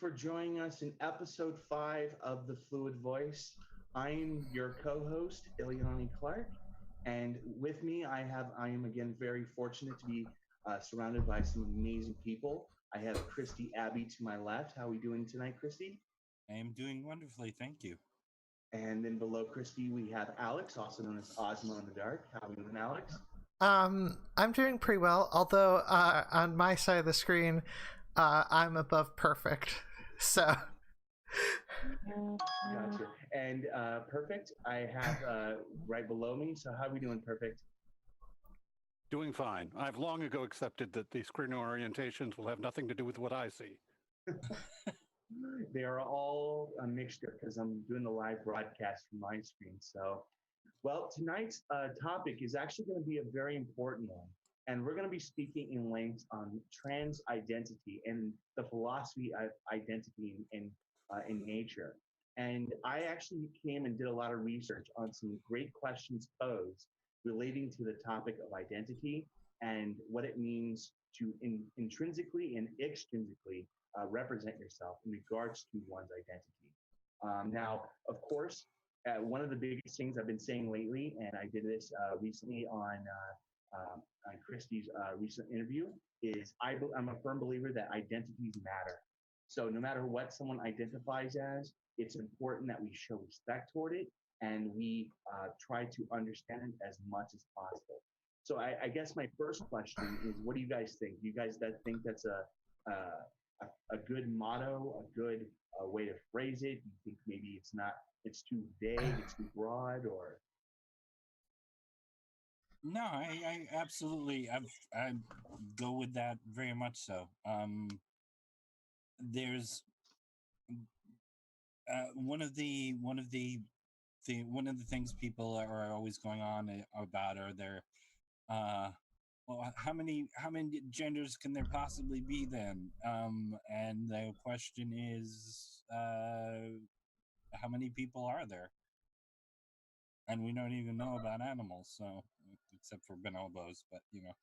for joining us in episode 5 of The Fluid Voice. I'm your co-host, Ileani Clark, and with me I am again very fortunate to be surrounded by some amazing people. I have Christy, Abbey to my left. How are we doing tonight, Christy? I am doing wonderfully, thank you. And then below Christy, we have Alex, also known as Ozma in the Dark. How are we doing, Alex? I'm doing pretty well, although on my side of the screen, I'm above Perfict, so. Gotcha. And Perfict, I have right below me. So how are we doing, Perfict? Doing fine. I've long ago accepted that the screen orientations will have nothing to do with what I see. They are all a mixture because I'm doing the live broadcast from my screen. So, well, tonight's topic is actually going to be a very important one. And we're going to be speaking in length on trans identity and the philosophy of identity in nature. And I actually came and did a lot of research on some great questions posed relating to the topic of identity and what it means to intrinsically and extrinsically represent yourself in regards to one's identity. Now, of course, one of the biggest things I've been saying lately, and I did this recently on Christy's recent interview, is I'm a firm believer that identities matter. So no matter what someone identifies as, it's important that we show respect toward it and we try to understand it as much as possible. So I guess my first question is, what do you guys think? Do you guys think that's a good motto, a good way to phrase it? Do you think maybe it's too vague, it's too broad, or? No, I absolutely, I go with that very much so. There's one of the things people are always going on about are their well, how many genders can there possibly be then? And the question is, how many people are there? And we don't even know about animals, so except for bonobos, but you know.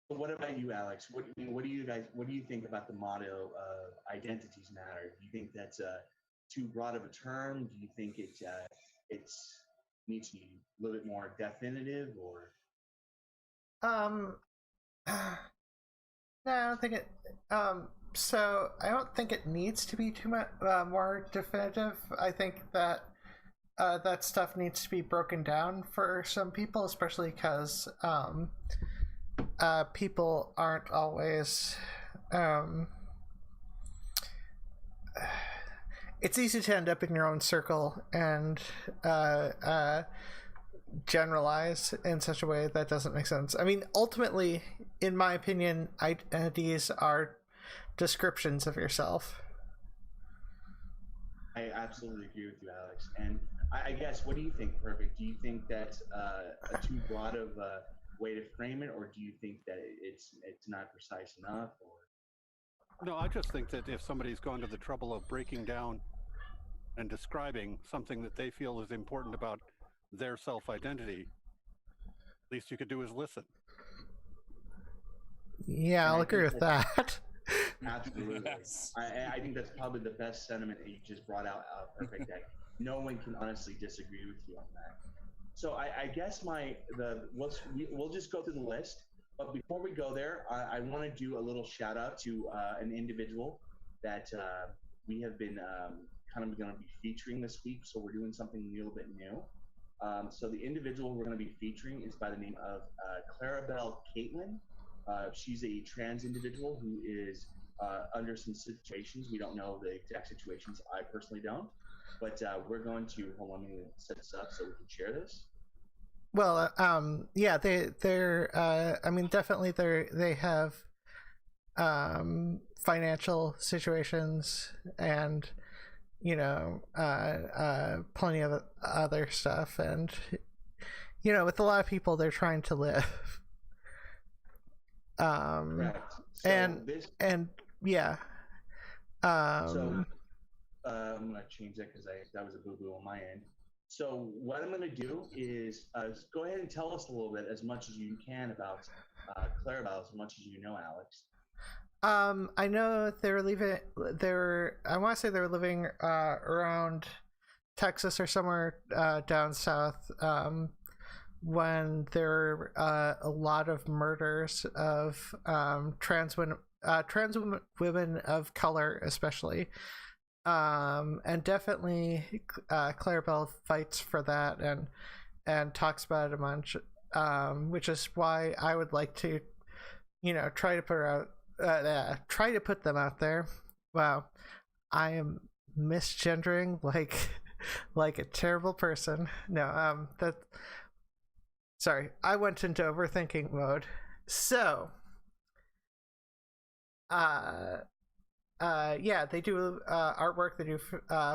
What about you, Alex? What do you think about the motto of identities matter? Do you think that's too broad of a term? Do you think it needs to be a little bit more definitive, or? No, I don't think it. So I don't think it needs to be too much more definitive. I think that that stuff needs to be broken down for some people, especially because people aren't always. It's easy to end up in your own circle and generalize in such a way that doesn't make sense. I mean, ultimately, in my opinion, identities are descriptions of yourself. I absolutely agree with you, Alex. And I guess, what do you think, Perfict? Do you think that's a too broad of a way to frame it, or do you think that it's not precise enough? Or? No, I just think that if somebody's gone to the trouble of breaking down and describing something that they feel is important about their self-identity, least you could do is listen. Yeah, I'll agree with that. Absolutely. Yes. I think that's probably the best sentiment that you just brought out, Perfict. That no one can honestly disagree with you on that. So I guess we'll just go through the list. But before we go there, I want to do a little shout out to an individual that we have been kind of going to be featuring this week. So we're doing something a little bit new. So the individual we're going to be featuring is by the name of Clarabelle Caitlin. She's a trans individual who is under some situations. We don't know the exact situations. I personally don't. But we're going to, hold on, let me set this up so we can share this. Well, yeah, they're I mean, definitely they have financial situations and, you know, plenty of other stuff. And, you know, with a lot of people, they're trying to live. Correct. So and yeah. So I'm going to change that because that was a boo-boo on my end. So what I'm going to do is go ahead and tell us a little bit, as much as you can, about Clarabelle, as much as you know, Alex. I know they were leaving. They were. I want to say they were living around Texas or somewhere down south. When there were a lot of murders of trans women of color, especially, and definitely Clarabelle fights for that and talks about it a bunch, which is why I would like to, try to put her out. Try to put them out there. Wow, I am misgendering like a terrible person. No, that. Sorry, I went into overthinking mode. So, yeah, they do artwork. They do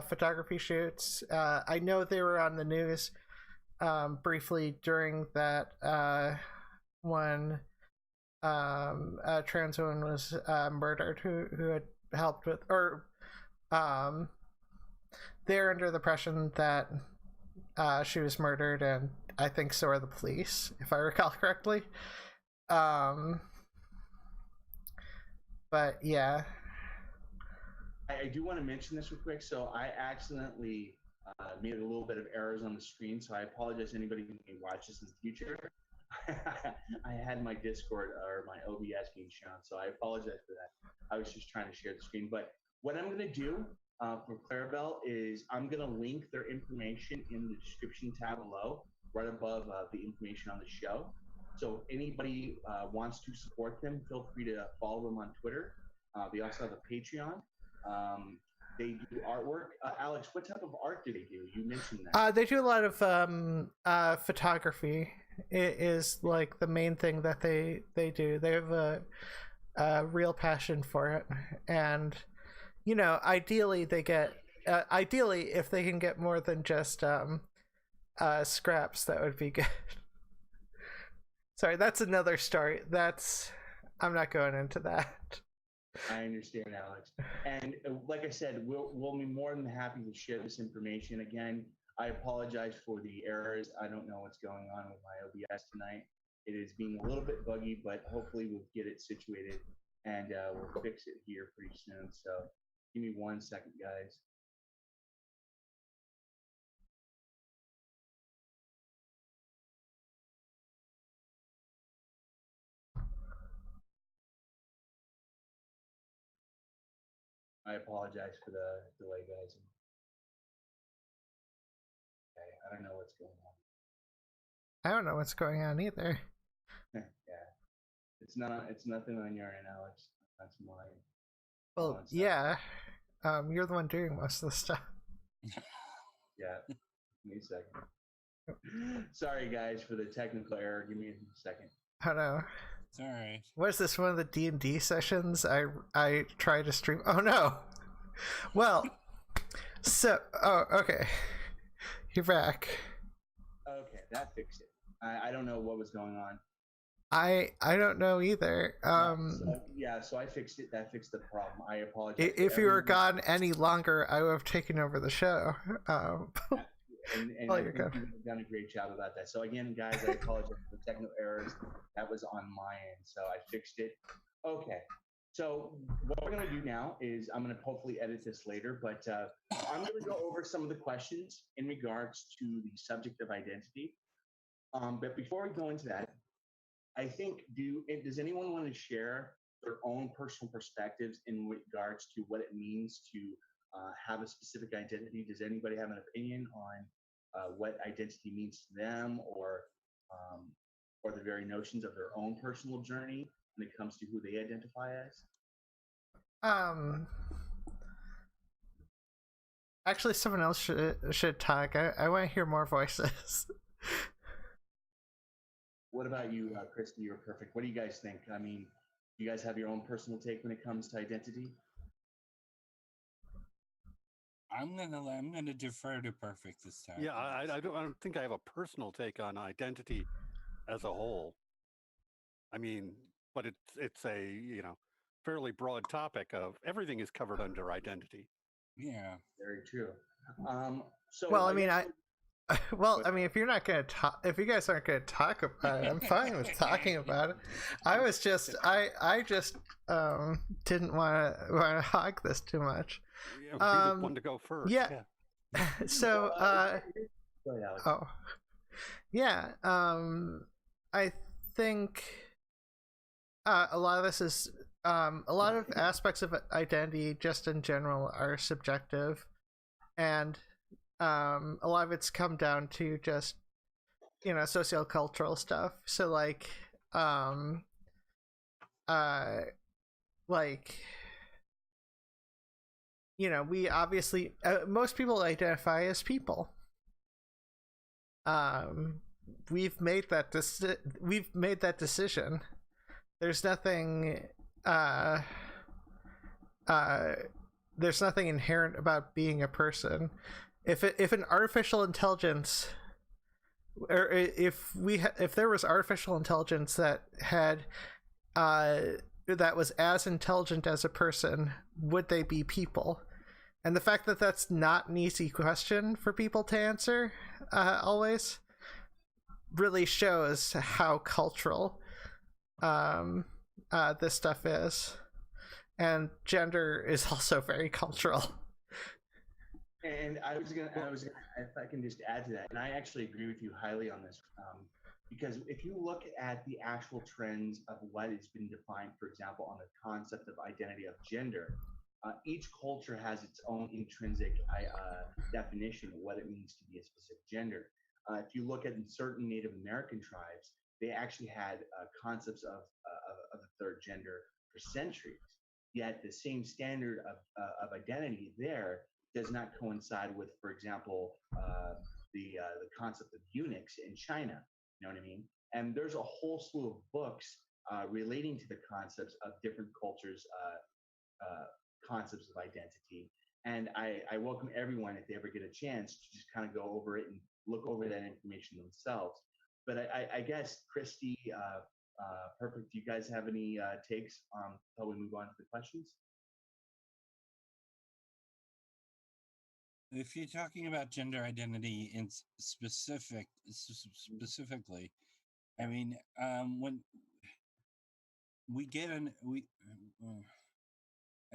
photography shoots. I know they were on the news briefly during that when a trans woman was murdered who had helped with, or they're under the impression that she was murdered, and I think so are the police, if I recall correctly. But yeah, I do want to mention this real quick. So I accidentally made a little bit of errors on the screen, so I apologize to anybody who may watch this in the future. I had my Discord or my OBS being shown, so I apologize for that. I was just trying to share the screen. But what I'm going to do for Clarabelle is I'm going to link their information in the description tab below, right above the information on the show. So if anybody wants to support them, feel free to follow them on Twitter. They also have a Patreon. They do artwork. Alex, what type of art do they do? You mentioned that. They do a lot of photography. It is like the main thing that they do. They have a real passion for it, and ideally they get ideally if they can get more than just scraps, that would be good. Sorry, that's another story. I'm not going into that. I understand, Alex. And like I said, we'll be more than happy to share this information. Again, I apologize for the errors. I don't know what's going on with my OBS tonight. It is being a little bit buggy, but hopefully we'll get it situated and we'll fix it here pretty soon. So give me 1 second, guys. I apologize for the delay, guys. Okay, I don't know what's going on. I don't know what's going on either. Yeah, it's nothing on your end, Alex. That's mine. Well, yeah, you're the one doing most of the stuff. Yeah, give me a second. Sorry, guys, for the technical error. Give me a second. I don't know. It's all right. What is this, one of the D&D sessions I try to stream? Oh no. Well, so okay, you're back. Okay, that fixed it. I don't know what was going on. I don't know either. So I fixed it. That fixed the problem. I apologize. If you were gone any longer, I would have taken over the show. And I think you've done a great job about that. So again, guys, I apologize for the technical errors. That was on my end, so I fixed it. Okay. So what we're going to do now is I'm going to hopefully edit this later, but I'm going to go over some of the questions in regards to the subject of identity. But before we go into that, I think, does anyone want to share their own personal perspectives in regards to what it means to have a specific identity? Does anybody have an opinion on what identity means to them, or the very notions of their own personal journey when it comes to who they identify as? Actually, someone else should talk. I want to hear more voices. What about you, Christy or Perfict? What do you guys think? I mean, you guys have your own personal take when it comes to identity? I'm gonna defer to Perfict this time. Yeah, I don't think I have a personal take on identity as a whole. I mean, but it's a fairly broad topic of everything is covered under identity. Yeah, very true. So well, I mean, Well, I mean, if you're not gonna talk, if you guys aren't gonna talk about it, I'm fine with talking about it. I just didn't want to hog this too much. Yeah, be the one to go first. Yeah. So, Go ahead, Alex. oh, yeah. I think a lot of this is a lot of aspects of identity, just in general, are subjective, and a lot of it's come down to just sociocultural stuff. So like we obviously most people identify as people. We've made that decision. There's nothing there's nothing inherent about being a person. If an artificial intelligence, or if there was artificial intelligence that had that was as intelligent as a person, would they be people? And the fact that that's not an easy question for people to answer always really shows how cultural this stuff is. And gender is also very cultural. And I was gonna, if I can just add to that, and I actually agree with you highly on this, because if you look at the actual trends of what has been defined, for example, on the concept of identity of gender, each culture has its own intrinsic definition of what it means to be a specific gender. If you look at certain Native American tribes, they actually had concepts of a third gender for centuries. Yet the same standard of identity there does not coincide with, for example, the concept of eunuchs in China. You know what I mean? And there's a whole slew of books relating to the concepts of different cultures' concepts of identity. And I welcome everyone, if they ever get a chance, to just kind of go over it and look over that information themselves. But I guess, Christy, Perfict, do you guys have any takes until we move on to the questions? If you're talking about gender identity in specifically, I mean, when we get I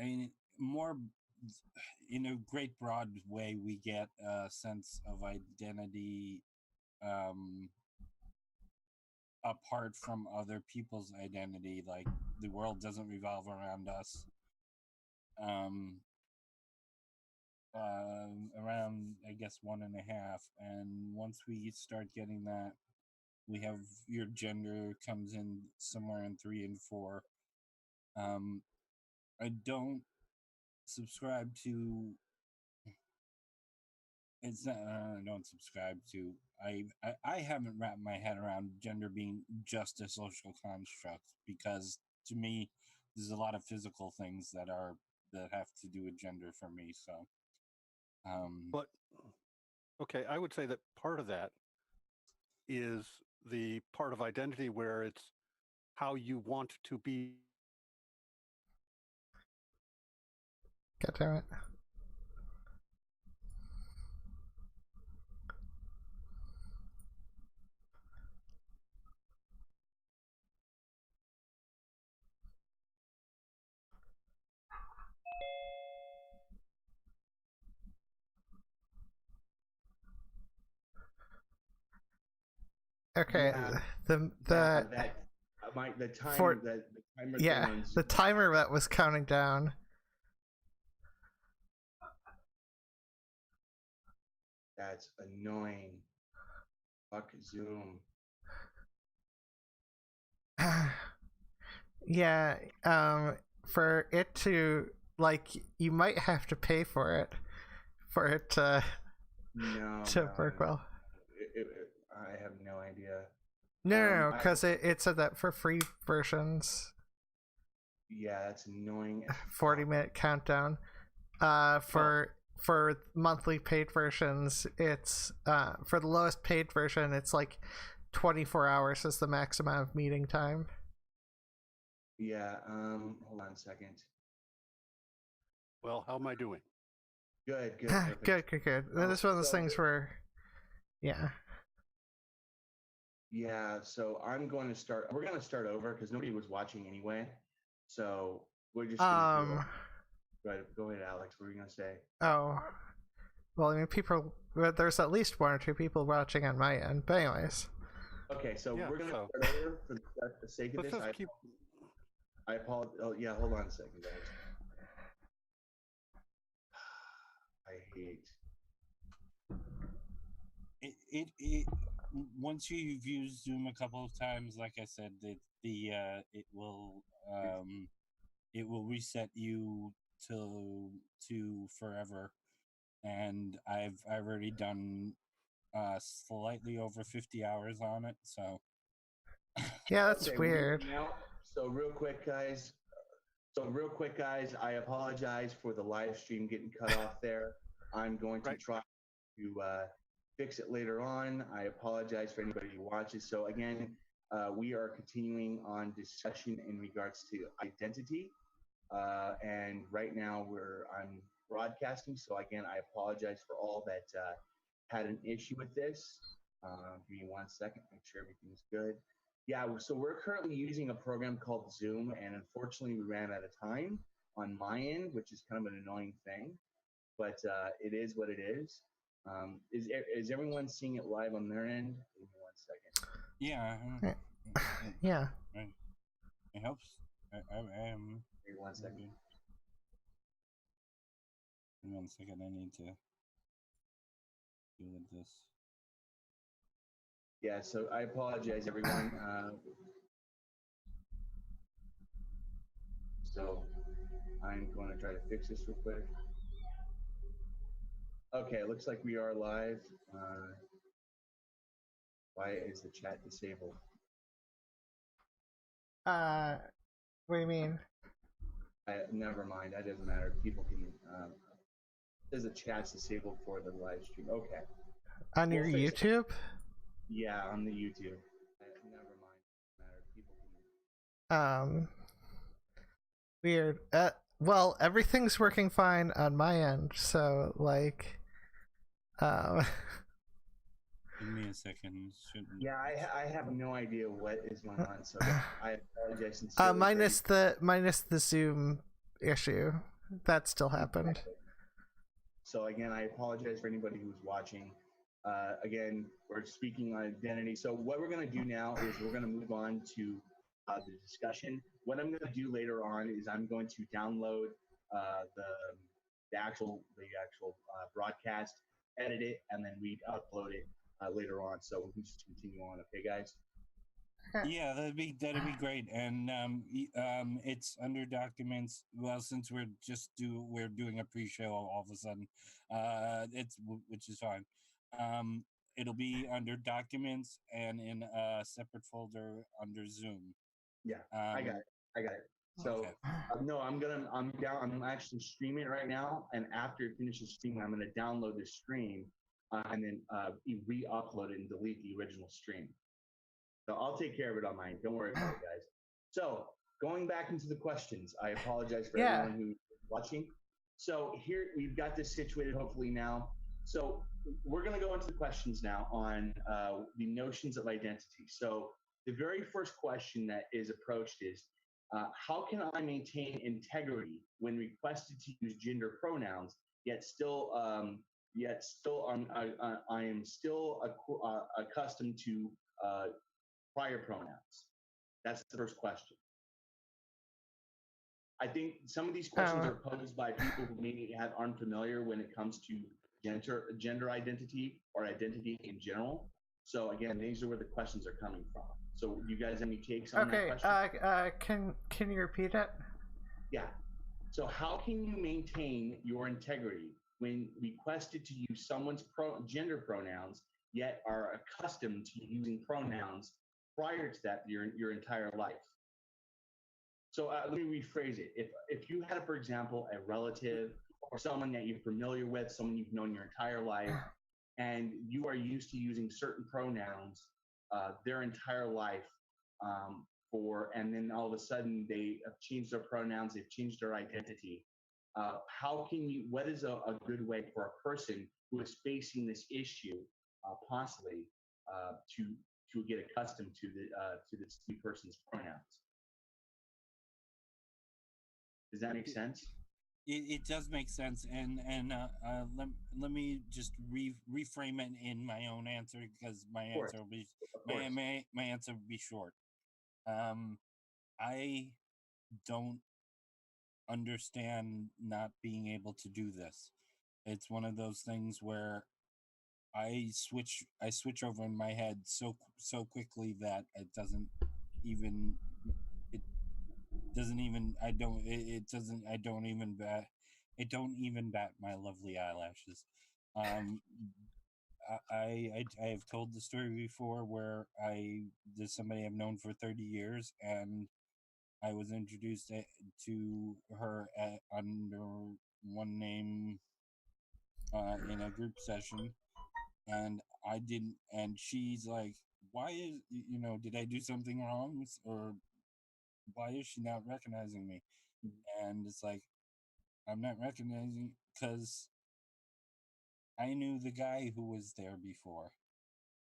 mean, more in a great broad way, we get a sense of identity apart from other people's identity. Like, the world doesn't revolve around us. Around, I guess, 1.5, and once we start getting that, we have your gender comes in somewhere in 3 and 4. I don't subscribe to. It's not. I don't subscribe to. I haven't wrapped my head around gender being just a social construct, because to me, there's a lot of physical things that have to do with gender for me. So. But okay, I would say that part of that is the part of identity where it's how you want to be. God damn it. Okay, Yeah. the timer. Yeah, the timer that was counting down. That's annoying. Fuck Zoom. Yeah, for it to, like, you might have to pay for it to work well. I have no idea. No, because it said that for free versions. Yeah, that's annoying. 40-minute countdown. For monthly paid versions, it's for the lowest paid version, it's like 24 hours is the max amount of meeting time. Yeah. Hold on a second. Well, how am I doing? Good. Good. This is one of those things where Yeah. Yeah, so I'm going to start. We're going to start over because nobody was watching anyway. So we're just going to do it. Go ahead, Alex. What were you going to say? Oh. Well, I mean, there's at least one or two people watching on my end. But anyways. Okay, so Yeah, we're going to so- start over for the sake of Let's this. just keep. I apologize. Oh, yeah, hold on a second, guys. I hate. It once you've used Zoom a couple of times, like I said, it will reset you to forever, and I've already done slightly over 50 hours on it, so Yeah, that's Okay, weird. Now, so real quick, guys. I apologize for the live stream getting cut off there. I'm going to Right. try to fix it later on. I apologize for anybody who watches. So again, we are continuing on discussion in regards to identity, and right now I'm broadcasting. So again, I apologize for all that had an issue with this. Give me 1 second, make sure everything's good. Yeah, so we're currently using a program called Zoom, and unfortunately, we ran out of time on my end, which is kind of an annoying thing, but it is what it is. Is everyone seeing it live on their end? Give me 1 second. yeah. Yeah. It helps. I am. Give me 1 second. 1 second, I need to deal with this. Yeah, so I apologize, everyone. So I'm going to try to fix this real quick. Okay, it looks like we are live. Why is the chat disabled? What do you mean? Never mind, that doesn't matter. People can. There's a chat's disabled for the live stream. Okay. On your YouTube? Yeah, on the YouTube. Never mind. Matter. People can. Weird. Well, everything's working fine on my end, so like. Give me a second. Yeah, I have no idea what is going on, so I apologize sincerely. Minus the Zoom issue that still happened. So again, I apologize for anybody who's watching. Again, we're speaking on identity. So what we're going to do now is we're going to move on to the discussion. What I'm going to do later on is I'm going to download the actual broadcast, edit it, and then we upload it later on. So we can just continue on. Okay, guys? Yeah, that'd be great. And it's under documents. Well, since we're doing a pre-show all of a sudden, which is fine. It'll be under documents and in a separate folder under Zoom. Yeah, I got it. So okay. no, I'm actually streaming it right now, and after it finishes streaming, I'm gonna download the stream and then re-upload it and delete the original stream. So I'll take care of it on mine. Don't worry about it, guys. So going back into the questions, I apologize for everyone who's watching. So here we've got this situated hopefully now. So we're going to go into the questions now on the notions of identity. So the very first question that is approached is, how can I maintain integrity when requested to use gender pronouns, yet still I am still accustomed to prior pronouns? That's the first question. I think some of these questions are posed by people who maybe aren't familiar when it comes to gender identity or identity in general. So again, these are where the questions are coming from. So you guys have any takes on that question? Can you repeat it? Yeah. So how can you maintain your integrity when requested to use someone's gender pronouns, yet are accustomed to using pronouns prior to that your entire life? So let me rephrase it. If you had, for example, a relative or someone that you're familiar with, someone you've known your entire life, and you are used to using certain pronouns their entire life, and then all of a sudden they have changed their pronouns, they've changed their identity. What is a good way for a person who is facing this issue possibly to get accustomed to this new person's pronouns. Does that make sense? It does make sense, and let me just reframe it in my own answer, because my answer will be my answer will be short. I don't understand not being able to do this. It's one of those things where I switch over in my head so quickly that it doesn't even bat my lovely eyelashes. I have told the story before where there's somebody I've known for 30 years, and I was introduced to her under one name in a group session, and I didn't, and she's like, why is, did I do something wrong, or why is she not recognizing me? And it's like, I'm not recognizing because I knew the guy who was there before.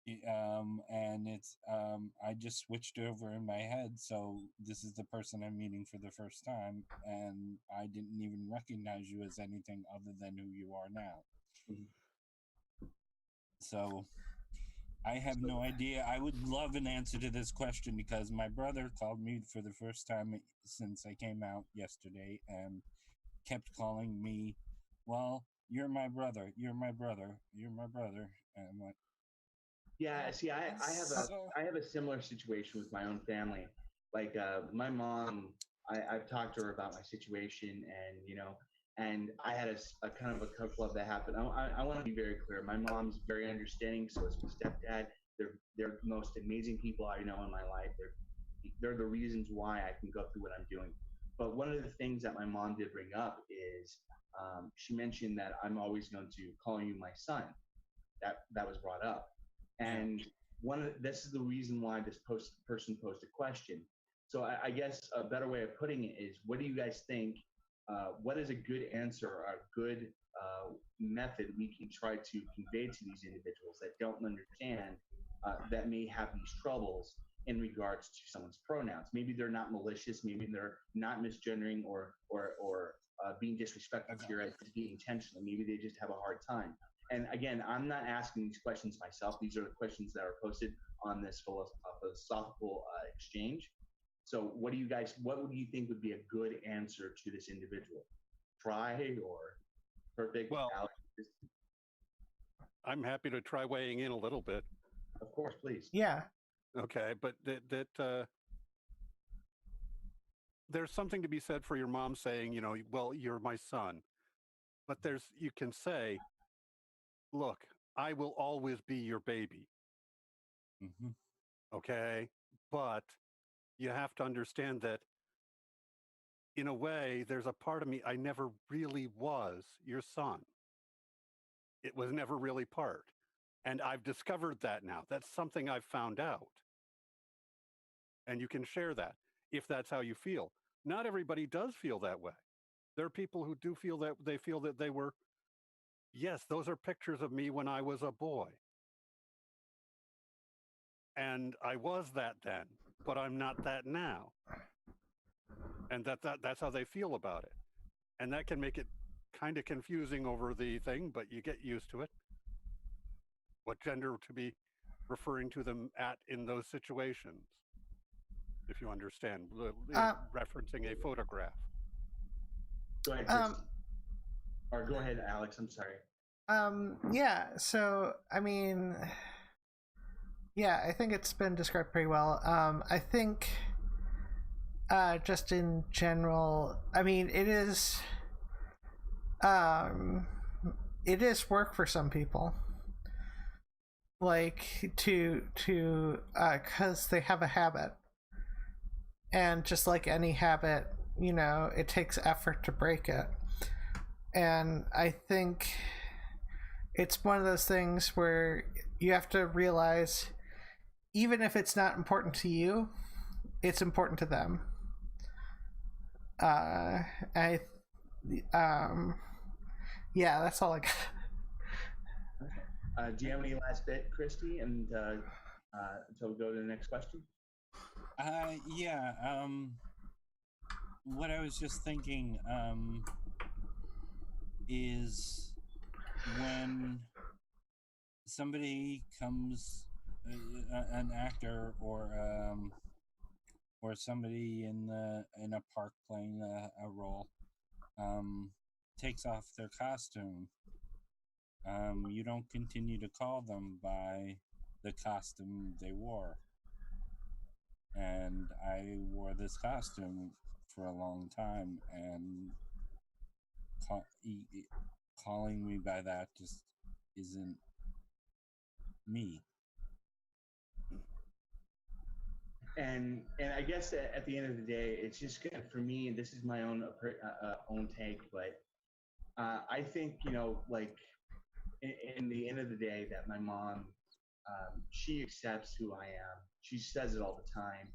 And it's I just switched over in my head, so this is the person I'm meeting for the first time, and I didn't even recognize you as anything other than who you are now. Mm-hmm. So I have no idea. I would love an answer to this question, because my brother called me for the first time since I came out yesterday and kept calling me, well, you're my brother, you're my brother, you're my brother. And I'm like, yeah, see, I have a similar situation with my own family. Like my mom, I've talked to her about my situation, and I had a kind of a club that happened. I want to be very clear. My mom's very understanding. So is my stepdad. They're the most amazing people I know in my life. They're the reasons why I can go through what I'm doing. But one of the things that my mom did bring up is she mentioned that I'm always going to call you my son. That was brought up. And this is the reason why this person posed a question. So I guess a better way of putting it is, what do you guys think? What is a good answer or a good method we can try to convey to these individuals that don't understand, that may have these troubles in regards to someone's pronouns? Maybe they're not malicious, maybe they're not misgendering or being disrespectful to your identity intentionally. Maybe they just have a hard time. And again, I'm not asking these questions myself. These are the questions that are posted on this philosophical exchange. So what do you think would be a good answer to this individual? Try or Perfict? Well, Alex? I'm happy to try weighing in a little bit. Of course, please. Yeah. Okay, but there's something to be said for your mom saying, well, you're my son. But you can say, look, I will always be your baby. Mm-hmm. Okay? But you have to understand that, in a way, there's a part of me I never really was your son. It was never really part. And I've discovered that now. That's something I've found out. And you can share that if that's how you feel. Not everybody does feel that way. There are people who do feel that they were, yes, those are pictures of me when I was a boy. And I was that then, but I'm not that now. And that's how they feel about it. And that can make it kind of confusing over the thing, but you get used to it. What gender to be referring to them at in those situations, if you understand, referencing a photograph. Go ahead, Christy. Or go ahead, Alex. I'm sorry. Yeah. So, I mean, yeah, I think it's been described pretty well. I think, just in general, I mean, it is work for some people. Like because they have a habit, and just like any habit, it takes effort to break it. And I think it's one of those things where you have to realize, even if it's not important to you, it's important to them. Yeah, that's all I got. Do you have any last bit, Christy? And until we go to the next question. Yeah. What I was just thinking is when somebody comes, an actor or somebody in a park playing a role, takes off their costume. You don't continue to call them by the costume they wore. And I wore this costume for a long time, and calling me by that just isn't me. And I guess at the end of the day, it's just good for me. And this is my own own take, but I think like in the end of the day, that my mom, she accepts who I am. She says it all the time,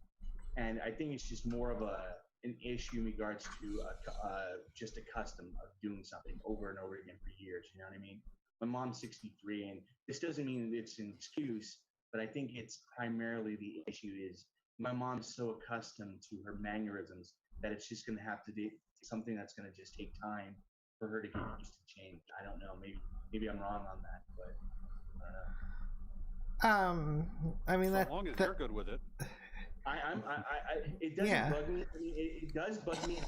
and I think it's just more of an issue in regards to just a custom of doing something over and over again for years. You know what I mean? My mom's 63, and this doesn't mean it's an excuse, but I think it's primarily the issue is my mom's so accustomed to her mannerisms that it's just going to have to be something that's going to just take time for her to get used to change. I don't know. Maybe I'm wrong on that, but I don't know. I mean, as long as you're good with it. It doesn't bug me. I mean, it does bug me,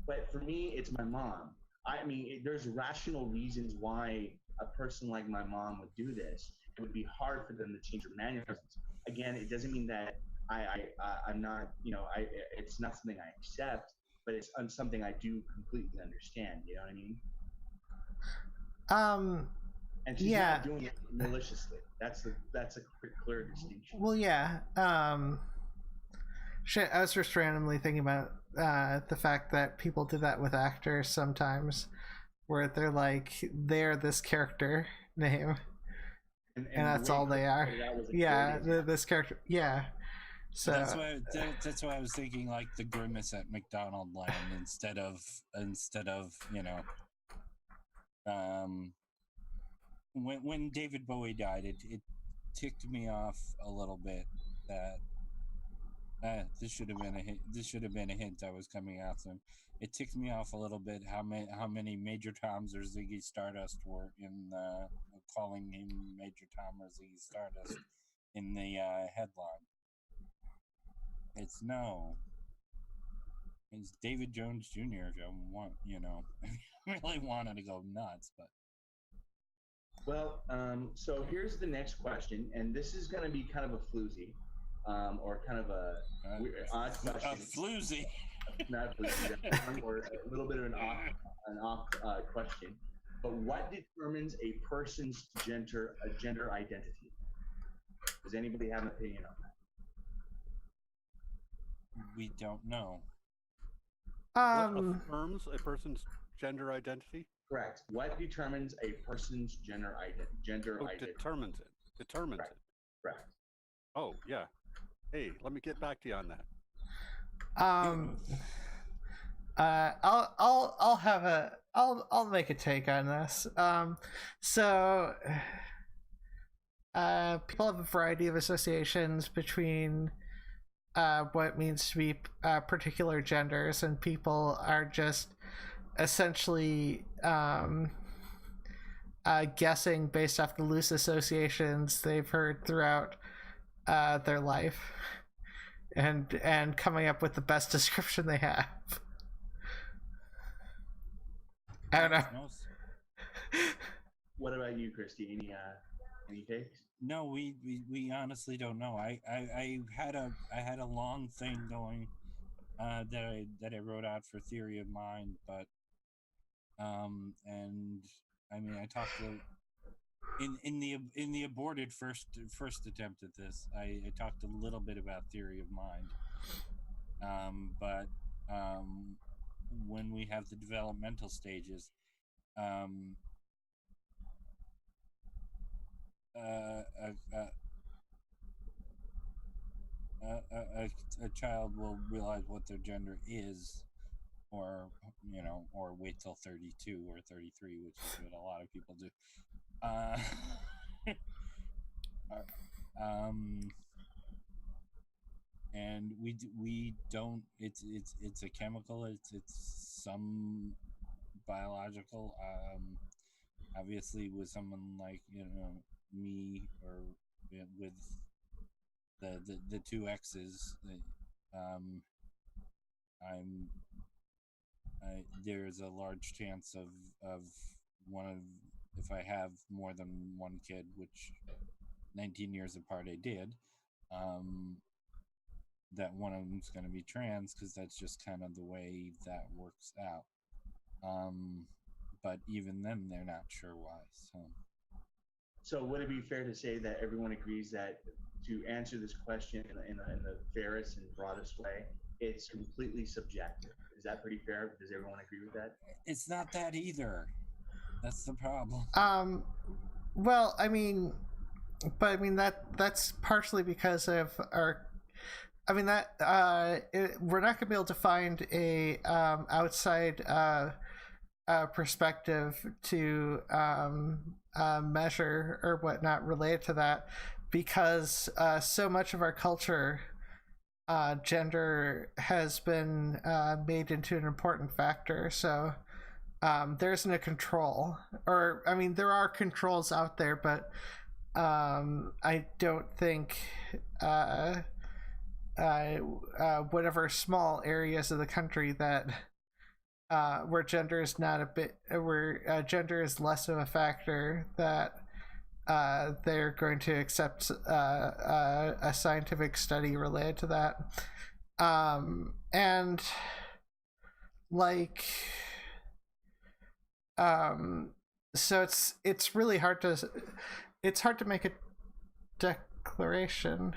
but for me, it's my mom. I mean, there's rational reasons why a person like my mom would do this. It would be hard for them to change their mannerisms. Again, it doesn't mean that I'm not, it's not something I accept, but it's something I do completely understand. You know what I mean? And she's not doing it maliciously. That's a clear distinction. Well, yeah. I was just randomly thinking about the fact that people do that with actors sometimes, where they're like, they're this character name, and that's all they are. Yeah, this character. Yeah. So that's why I was thinking like the grimace at McDonald Land instead of when David Bowie died, it ticked me off a little bit that this should have been a hint. This should have been a hint I was coming after him. It ticked me off a little bit how many Major Toms or Ziggy Stardust were in calling him Major Tom or Ziggy Stardust in the headline. It's David Jones Jr. If you really wanted to go nuts, but. Well, so here's the next question, and this is going to be kind of a floozy, or kind of a odd question. A floozy. Not floozy, or a little bit of an off question. But what determines a person's gender identity? Does anybody have an opinion on that? We don't know. What affirms a person's gender identity? Correct. What determines a person's gender identity? Determines it. Correct. Oh yeah. Hey, let me get back to you on that. I'll make a take on this. So people have a variety of associations between what it means to be particular genders, and people are just essentially guessing based off the loose associations they've heard throughout their life, and coming up with the best description they have. I don't know. What about you, Christy? Any takes? No, we honestly don't know. I had a long thing going that I wrote out for Theory of Mind, but and I mean I talked to in the aborted first attempt at this. I talked a little bit about Theory of Mind, but when we have the developmental stages, a child will realize what their gender is, or wait till 32 or 33, which is what a lot of people do. And we don't. It's a chemical. It's some biological. Obviously, with someone like me, or with the two X's, I'm there's a large chance of one of, if I have more than one kid, which 19 years apart I did, that one of them's going to be trans, because that's just kind of the way that works out. But even then, they're not sure why. So would it be fair to say that everyone agrees that to answer this question in the fairest and broadest way, it's completely subjective? Is that pretty fair? Does everyone agree with that? It's not that either. That's the problem. Well, I mean, but I mean that's partially because of our. I mean we're not going to be able to find a outside perspective to measure or whatnot related to that, because so much of our culture, gender has been made into an important factor. So there isn't a control, or I mean there are controls out there, but I don't think whatever small areas of the country that where gender is not a bit, where gender is less of a factor, that they're going to accept a scientific study related to that. And like so it's really hard to make a declaration.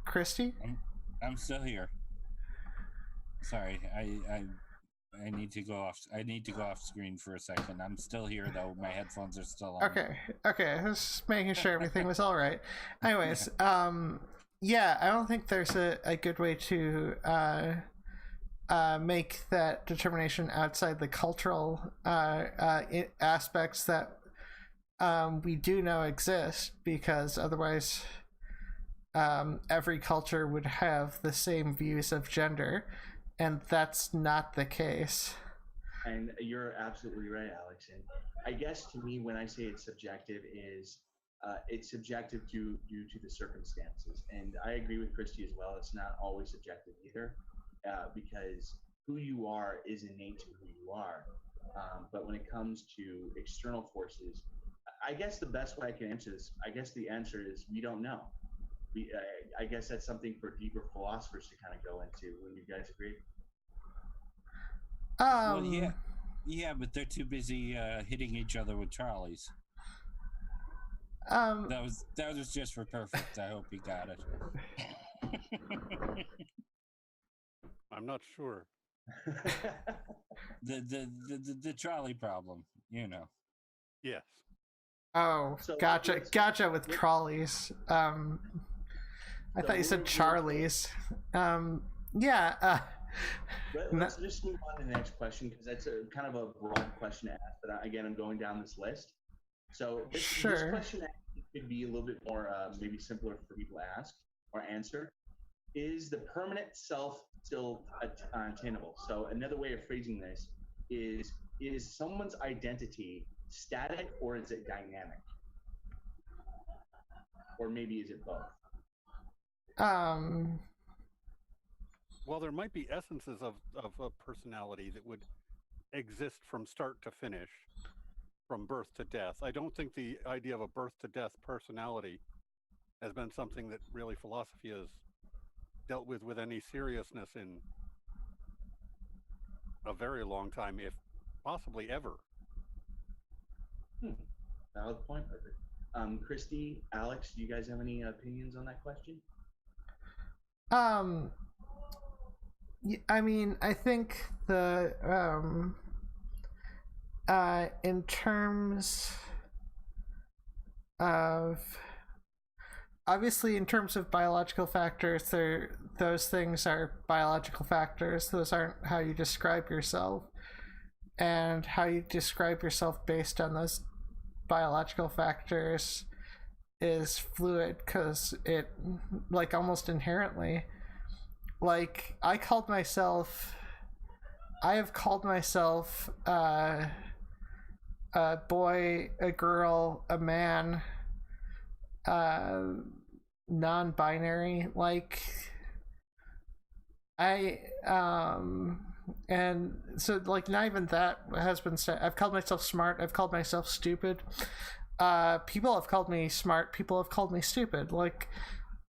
Christy? I'm still here. Sorry, I need to go off. I need to go off screen for a second. I'm still here though. My headphones are still on. Okay. I was just making sure everything was all right. Anyways, yeah, I don't think there's a good way to make that determination outside the cultural aspects that we do know exist, because otherwise every culture would have the same views of gender, and that's not the case. And you're absolutely right, Alex. And I guess to me, when I say it's subjective, is it's subjective due to the circumstances. And I agree with Christy as well. It's not always subjective either, because who you are is innate to who you are. But when it comes to external forces, I guess the best way I can answer this, I guess the answer is we don't know. I guess that's something for deeper philosophers to kind of go into. Wouldn't you guys agree? Well, yeah, but they're too busy hitting each other with trolleys. That was just for Perfict. I hope you got it. I'm not sure. the trolley problem, Yes. Oh, so gotcha with trolleys. I thought you said Charlie's. Yeah. Let's just move on to the next question, because that's a kind of a broad question to ask. But again, I'm going down this list. So this question could be a little bit more maybe simpler for people to ask or answer. Is the permanent self still attainable? So another way of phrasing this is someone's identity static, or is it dynamic? Or maybe is it both? Well, there might be essences of a personality that would exist from start to finish, from birth to death. I don't think the idea of a birth to death personality has been something that really philosophy has dealt with any seriousness in a very long time, if possibly ever. Valid point, Perfect. Christy, Alex, do you guys have any opinions on that question? I mean, I think the in terms of, obviously in terms of biological factors, those things are biological factors. Those aren't how you describe yourself, and how you describe yourself based on those biological factors is fluid, because it, like, almost inherently, like, I have called myself a boy, a girl, a man, non-binary, like, and so, like, not even that has been said. I've called myself smart, I've called myself stupid. People have called me smart, people have called me stupid. Like,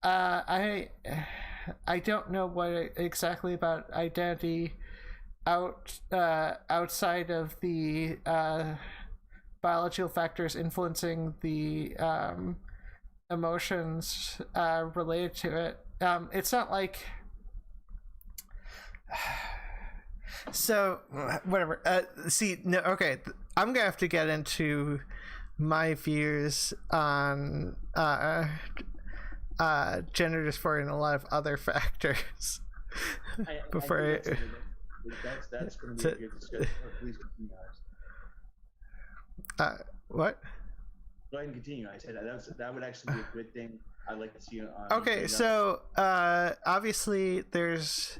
I don't know what exactly about identity outside of the biological factors influencing the emotions related to it. It's not like, so whatever. Okay, I'm gonna have to get into my views on gender dysphoria and a lot of other factors before that's going to be a good discussion. Please continue, Alex. What? Go ahead and continue. I said that would actually be a good thing. I'd like to see. Okay, so obviously there's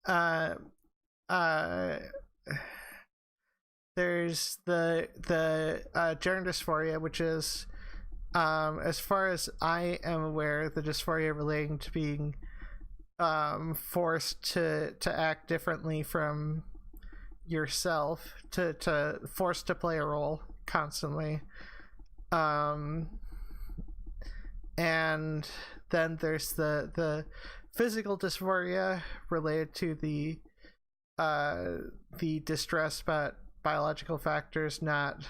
the gender dysphoria, which is, as far as I am aware, the dysphoria relating to being forced to act differently from yourself, to forced to play a role constantly. And then there's the physical dysphoria related to the distress about biological factors not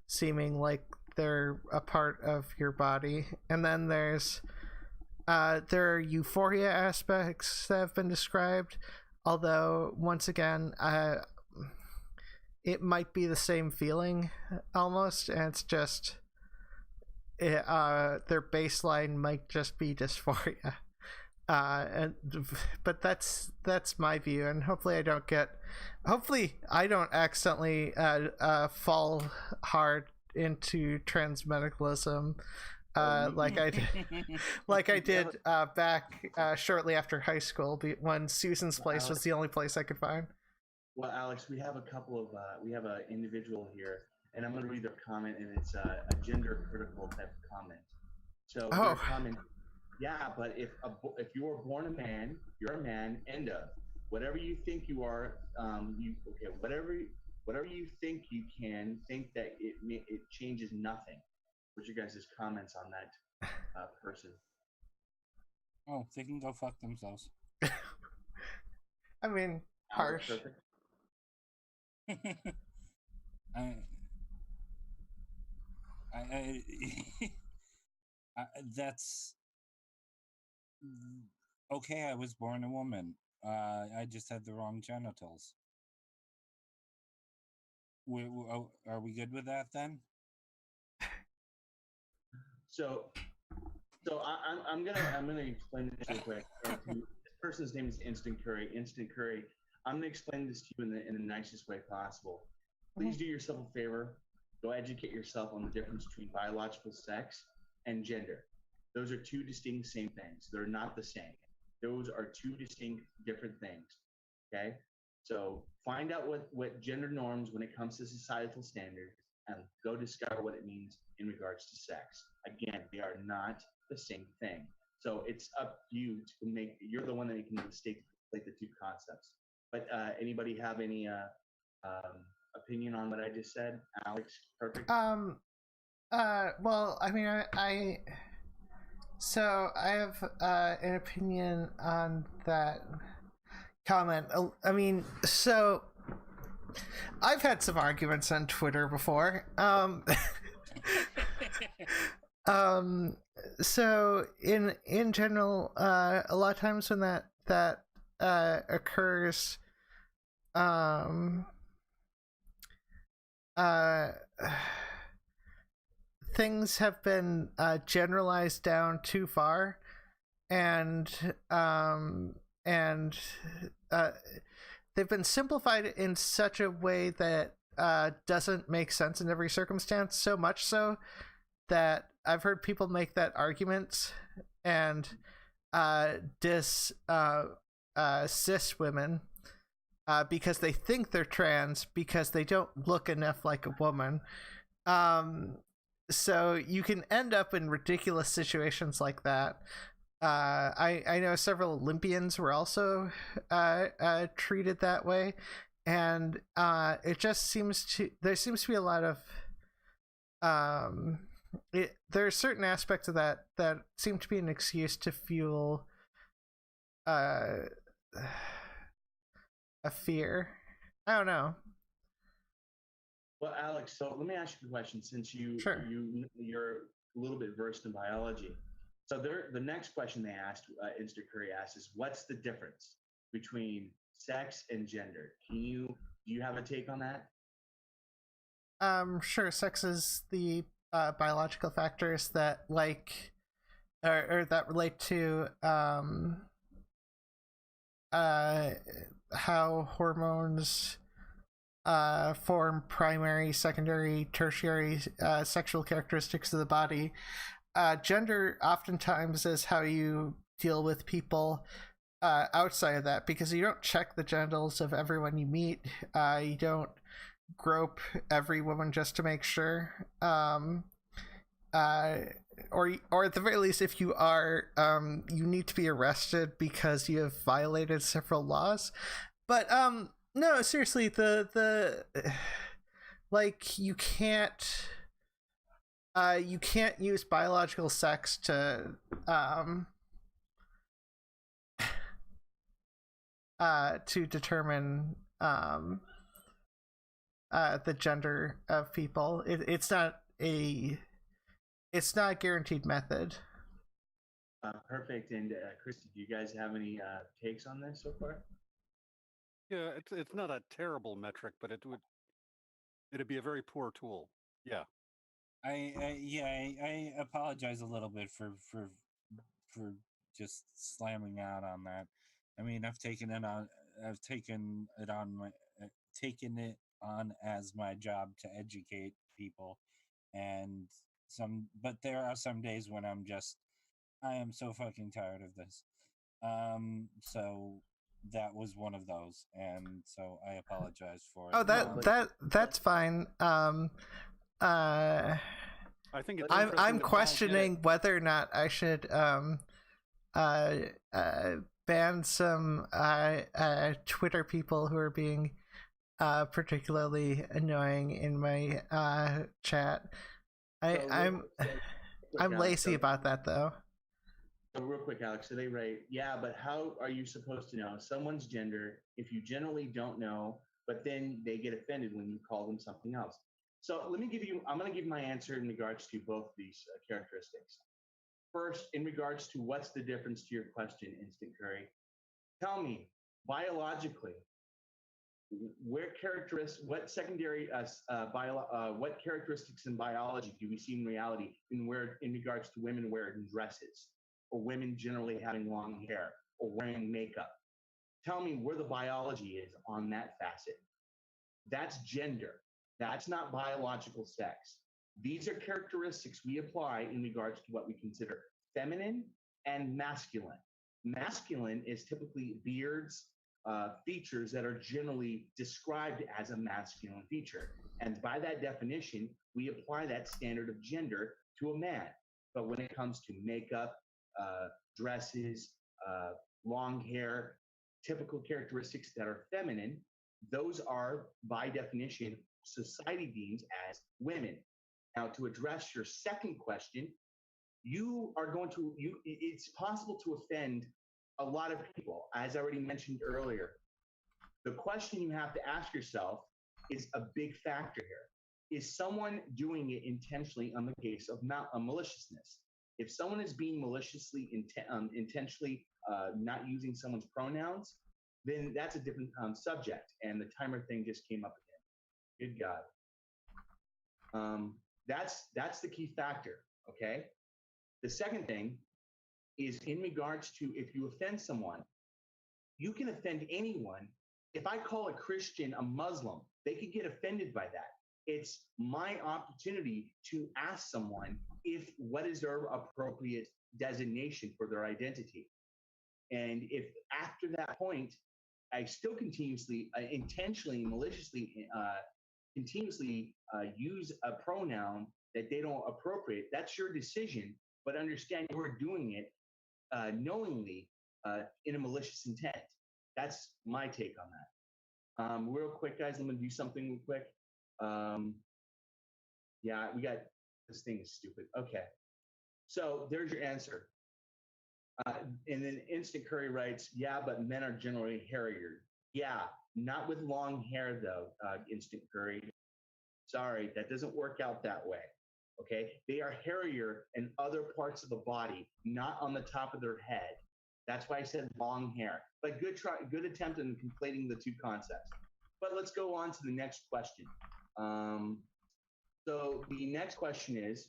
seeming like they're a part of your body. And then there are euphoria aspects that have been described, although once again it might be the same feeling almost, and it's just their baseline might just be dysphoria. But that's my view, and hopefully I don't accidentally fall hard into transmedicalism like I did back shortly after high school, when Susan's place was the only place I could find. Well, Alex, we have a couple of we have an individual here, and I'm going to read their comment, and it's a gender critical type of comment. So their comment, yeah, but if you were born a man, you're a man. End of. Whatever you think you are, whatever you think you can, think that it changes nothing. What's your guys' comments on that person? Oh, they can go fuck themselves. I mean, harsh. That's okay. I was born a woman. I just had the wrong genitals. Are we good with that then? So I'm gonna explain this real quick. This person's name is Instant Curry. Instant Curry. I'm gonna explain this to you in the nicest way possible. Please do yourself a favor. Go educate yourself on the difference between biological sex and gender. Those are two distinct same things. They're not the same. Those are two distinct different things. Okay? So find out what gender norms when it comes to societal standards, and go discover what it means in regards to sex. Again, they are not the same thing. So it's up to you to make, you're the one that can mistake like the two concepts. But anybody have any opinion on what I just said? Alex, Perfict? Well, I mean, I have an opinion on that comment. I mean, so I've had some arguments on Twitter before. So in general, a lot of times when that occurs, things have been generalized down too far, and they've been simplified in such a way that doesn't make sense in every circumstance, so much so that I've heard people make that argument and diss cis women because they think they're trans because they don't look enough like a woman. So you can end up in ridiculous situations like that. I know several Olympians were also treated that way, and it just there seems to be a lot of there are certain aspects of that seem to be an excuse to fuel a fear. I don't know. Well, Alex, so let me ask you a question. Since Sure. you're a little bit versed in biology, so the next question they asked, Instant Curry asked, is what's the difference between sex and gender? Do you have a take on that? Sure. Sex is the biological factors that or that relate to how hormones form primary, secondary, tertiary sexual characteristics of the body. Gender oftentimes is how you deal with people outside of that, because you don't check the genitals of everyone you meet. You don't grope every woman just to make sure. Or at the very least, if you are, you need to be arrested because you have violated several laws. But no, seriously, the like you can't use biological sex to determine the gender of people. It's not a guaranteed method. Perfect. And Christy, do you guys have any takes on this so far? Yeah, it's not a terrible metric, but it'd be a very poor tool. Yeah. I apologize a little bit for just slamming out on that. I mean, I've taken it on as my job to educate people, but there are some days when I am so fucking tired of this. So that was one of those, and so I apologize for it. Oh, that's fine. I think it's I'm questioning whether or not I should ban some Twitter people who are being particularly annoying in my chat. I'm lazy about that though. So real quick, Alex, so they write, yeah, but how are you supposed to know someone's gender if you generally don't know, but then they get offended when you call them something else? So I'm going to give you my answer in regards to both of these characteristics. First, in regards to what's the difference to your question, Instant Curry, tell me, biologically, what characteristics in biology do we see in reality in regards to women wearing dresses, or women generally having long hair, or wearing makeup? Tell me where the biology is on that facet. That's gender. That's not biological sex. These are characteristics we apply in regards to what we consider feminine and masculine. Masculine is typically beards, features that are generally described as a masculine feature. And by that definition, we apply that standard of gender to a man. But when it comes to makeup, dresses, long hair, typical characteristics that are feminine, those are, by definition, society deems as women. Now, to address your second question, it's possible to offend a lot of people, as I already mentioned earlier. The question you have to ask yourself is a big factor here. Is someone doing it intentionally on the case of maliciousness? If someone is being maliciously, intentionally not using someone's pronouns, then that's a different subject. And the timer thing just came up again. Good God. That's the key factor, okay? The second thing is in regards to if you offend someone, you can offend anyone. If I call a Christian a Muslim, they could get offended by that. It's my opportunity to ask someone, if what is their appropriate designation for their identity. And if after that point, I still continuously, intentionally, maliciously, continuously use a pronoun that they don't appropriate, that's your decision. But understand you're doing it knowingly in a malicious intent. That's my take on that. Real quick, guys, I'm going to do something real quick. Yeah, we got this thing is stupid. Okay. So there's your answer. And then Instant Curry writes, yeah, but men are generally hairier. Yeah, not with long hair, though, Instant Curry. Sorry, that doesn't work out that way. Okay. They are hairier in other parts of the body, not on the top of their head. That's why I said long hair. But good attempt in conflating the two concepts. But let's go on to the next question. So the next question is,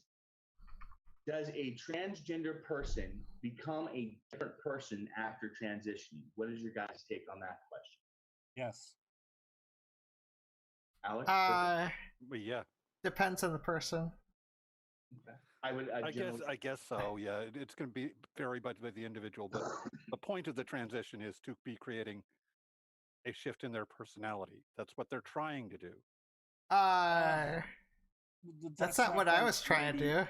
does a transgender person become a different person after transitioning? What is your guys' take on that question? Yes. Alex? Well, yeah. Depends on the person. Okay. I guess so. Yeah, it's going to be vary by the individual, but the point of the transition is to be creating a shift in their personality. That's what they're trying to do. That's not what I was trying to do.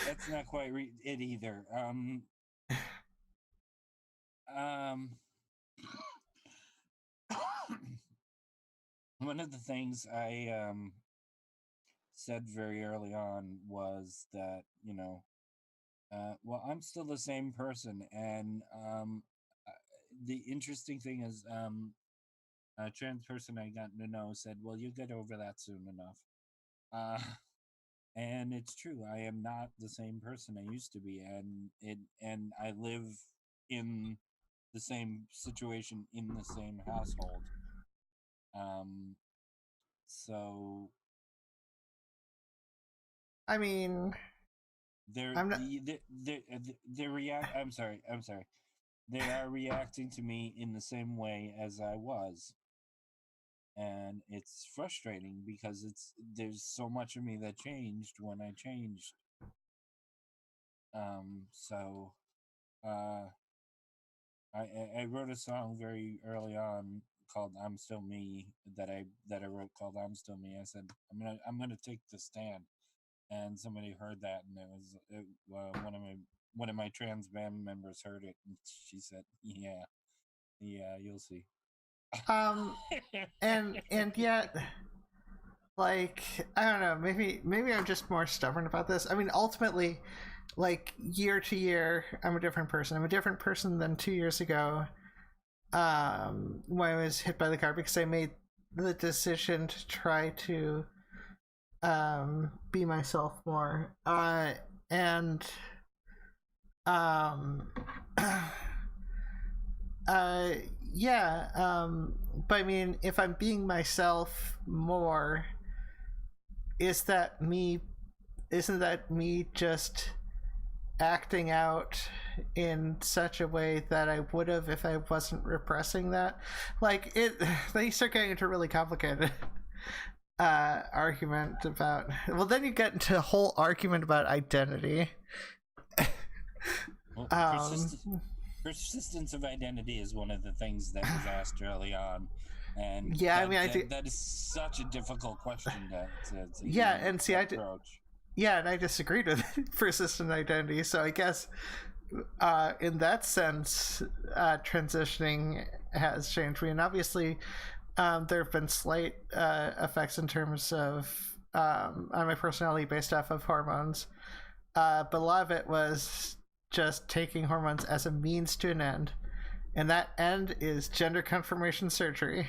That's not quite it either. One of the things I said very early on was that, well, I'm still the same person, and the interesting thing is, a trans person I got to know said, well, you'll get over that soon enough. And it's true. I am not the same person I used to be, and I live in the same situation in the same household. So I mean, I'm sorry. They are reacting to me in the same way as I was. And it's frustrating because there's so much of me that changed when I changed. I wrote a song very early on called "I'm Still Me" that I wrote called "I'm Still Me." I said I'm gonna take the stand, and somebody heard that, and one of my trans band members heard it, and she said, "Yeah, you'll see." And yet, like, I don't know, maybe I'm just more stubborn about this. I mean, ultimately, like, year to year, I'm a different person. I'm a different person than 2 years ago, when I was hit by the car, because I made the decision to try to be myself more. But I mean, if I'm being myself more, isn't that me just acting out in such a way that I would have if I wasn't repressing that? Like, they start getting into a really complicated argument about, well, then you get into a whole argument about identity. Well, persistence of identity is one of the things that was asked early on, and I think that is such a difficult question to approach. And I disagreed with persistent identity. So I guess in that sense, transitioning has changed me, and obviously there have been slight effects in terms of on my personality based off of hormones, but a lot of it was just taking hormones as a means to an end, and that end is gender confirmation surgery.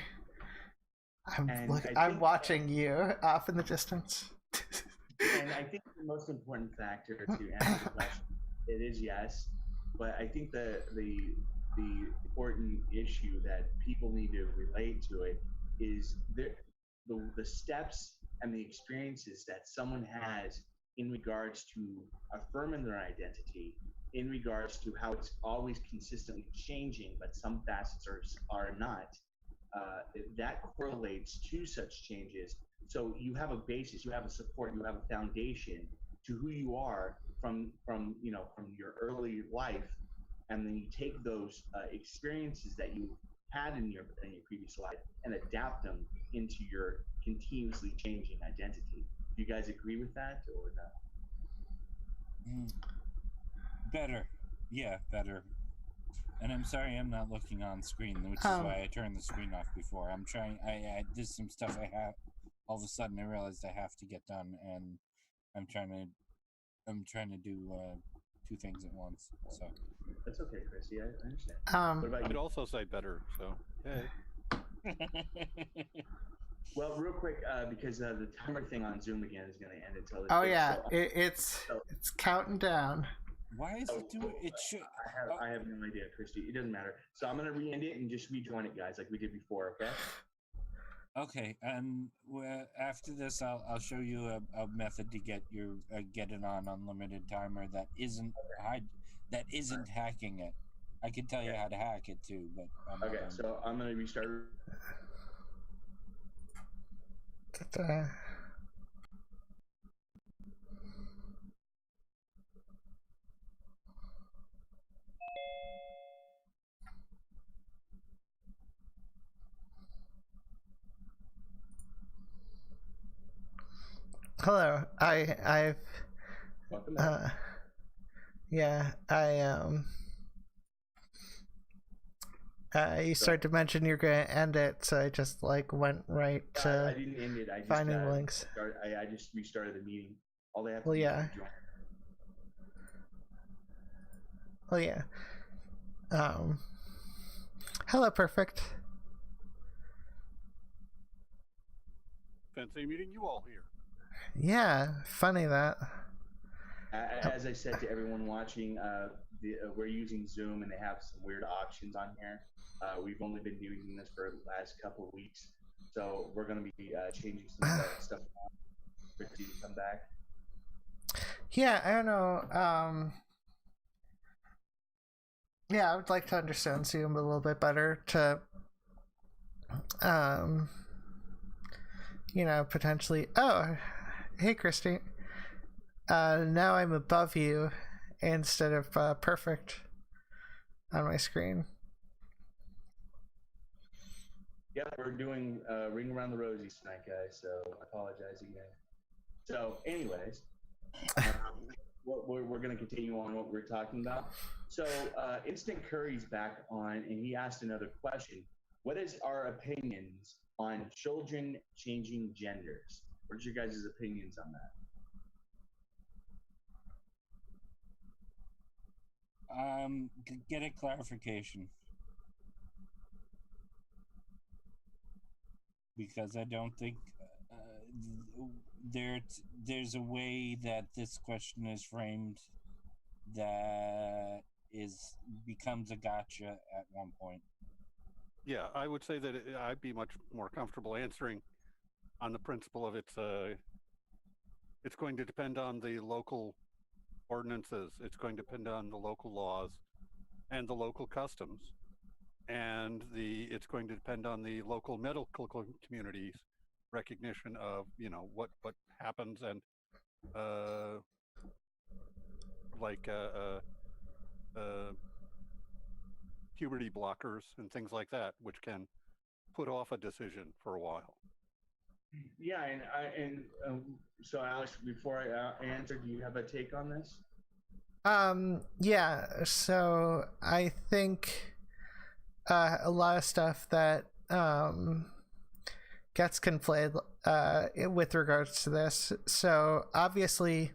I'm watching you off in the distance. And I think the most important factor to answer the question, it is yes, but I think the important issue that people need to relate to it is the steps and the experiences that someone has in regards to affirming their identity, in regards to how it's always consistently changing, but some facets are not. That correlates to such changes. So you have a basis, you have a support, you have a foundation to who you are from your early life, and then you take those experiences that you had in your previous life and adapt them into your continuously changing identity. Do you guys agree with that or no? Better. Yeah, better. And I'm sorry I'm not looking on screen, which is why I turned the screen off before. I'm trying. I did some stuff I have. All of a sudden, I realized I have to get done, and I'm trying to do two things at once. So that's okay, Christy. I understand. What about you? I'd also say better. So hey. Well, real quick, because the timer thing on Zoom again is going to end until. Oh yeah, it's counting down. Why is it doing it? Should I have no idea, Christy. It doesn't matter. So I'm going to re-end it and just rejoin it, guys, like we did before. Okay. Okay, and after this, I'll show you a method to get it on unlimited timer that isn't hacking it. I can tell you how to hack it too, but okay. So I'm going to restart. Hello. I've Welcome back. yeah, you started to mention you're going to end it, so I just went right to I didn't end it. I just finding links. I just restarted the meeting. All they have to Well, do yeah. is join. Well, yeah. Hello, Perfict. Fancy meeting you all here. Yeah, funny that. As I said to everyone watching, we're using Zoom and they have some weird options on here. We've only been using this for the last couple of weeks, so we're going to be changing some stuff around for Christy to come back. Yeah, I don't know. Yeah, I would like to understand Zoom a little bit better to, potentially. Oh, hey, Christy. Now I'm above you instead of Perfict on my screen. Yeah, we're doing Ring Around the Rosies tonight, guys, so I apologize again. So, anyways, we're going to continue on what we're talking about. So, Instant Curry's back on, and he asked another question. What is our opinions on children changing genders? What's your guys' opinions on that? Get a clarification. Because I don't think there's a way that this question is framed that becomes a gotcha at one point. Yeah, I would say that I'd be much more comfortable answering on the principle of it's going to depend on the local ordinances. It's going to depend on the local laws and the local customs. And it's going to depend on the local medical community's recognition of what happens and puberty blockers and things like that, which can put off a decision for a while. Yeah, and so Alex, before I answer, do you have a take on this? Yeah. So I think a lot of stuff that gets conflated with regards to this. So obviously,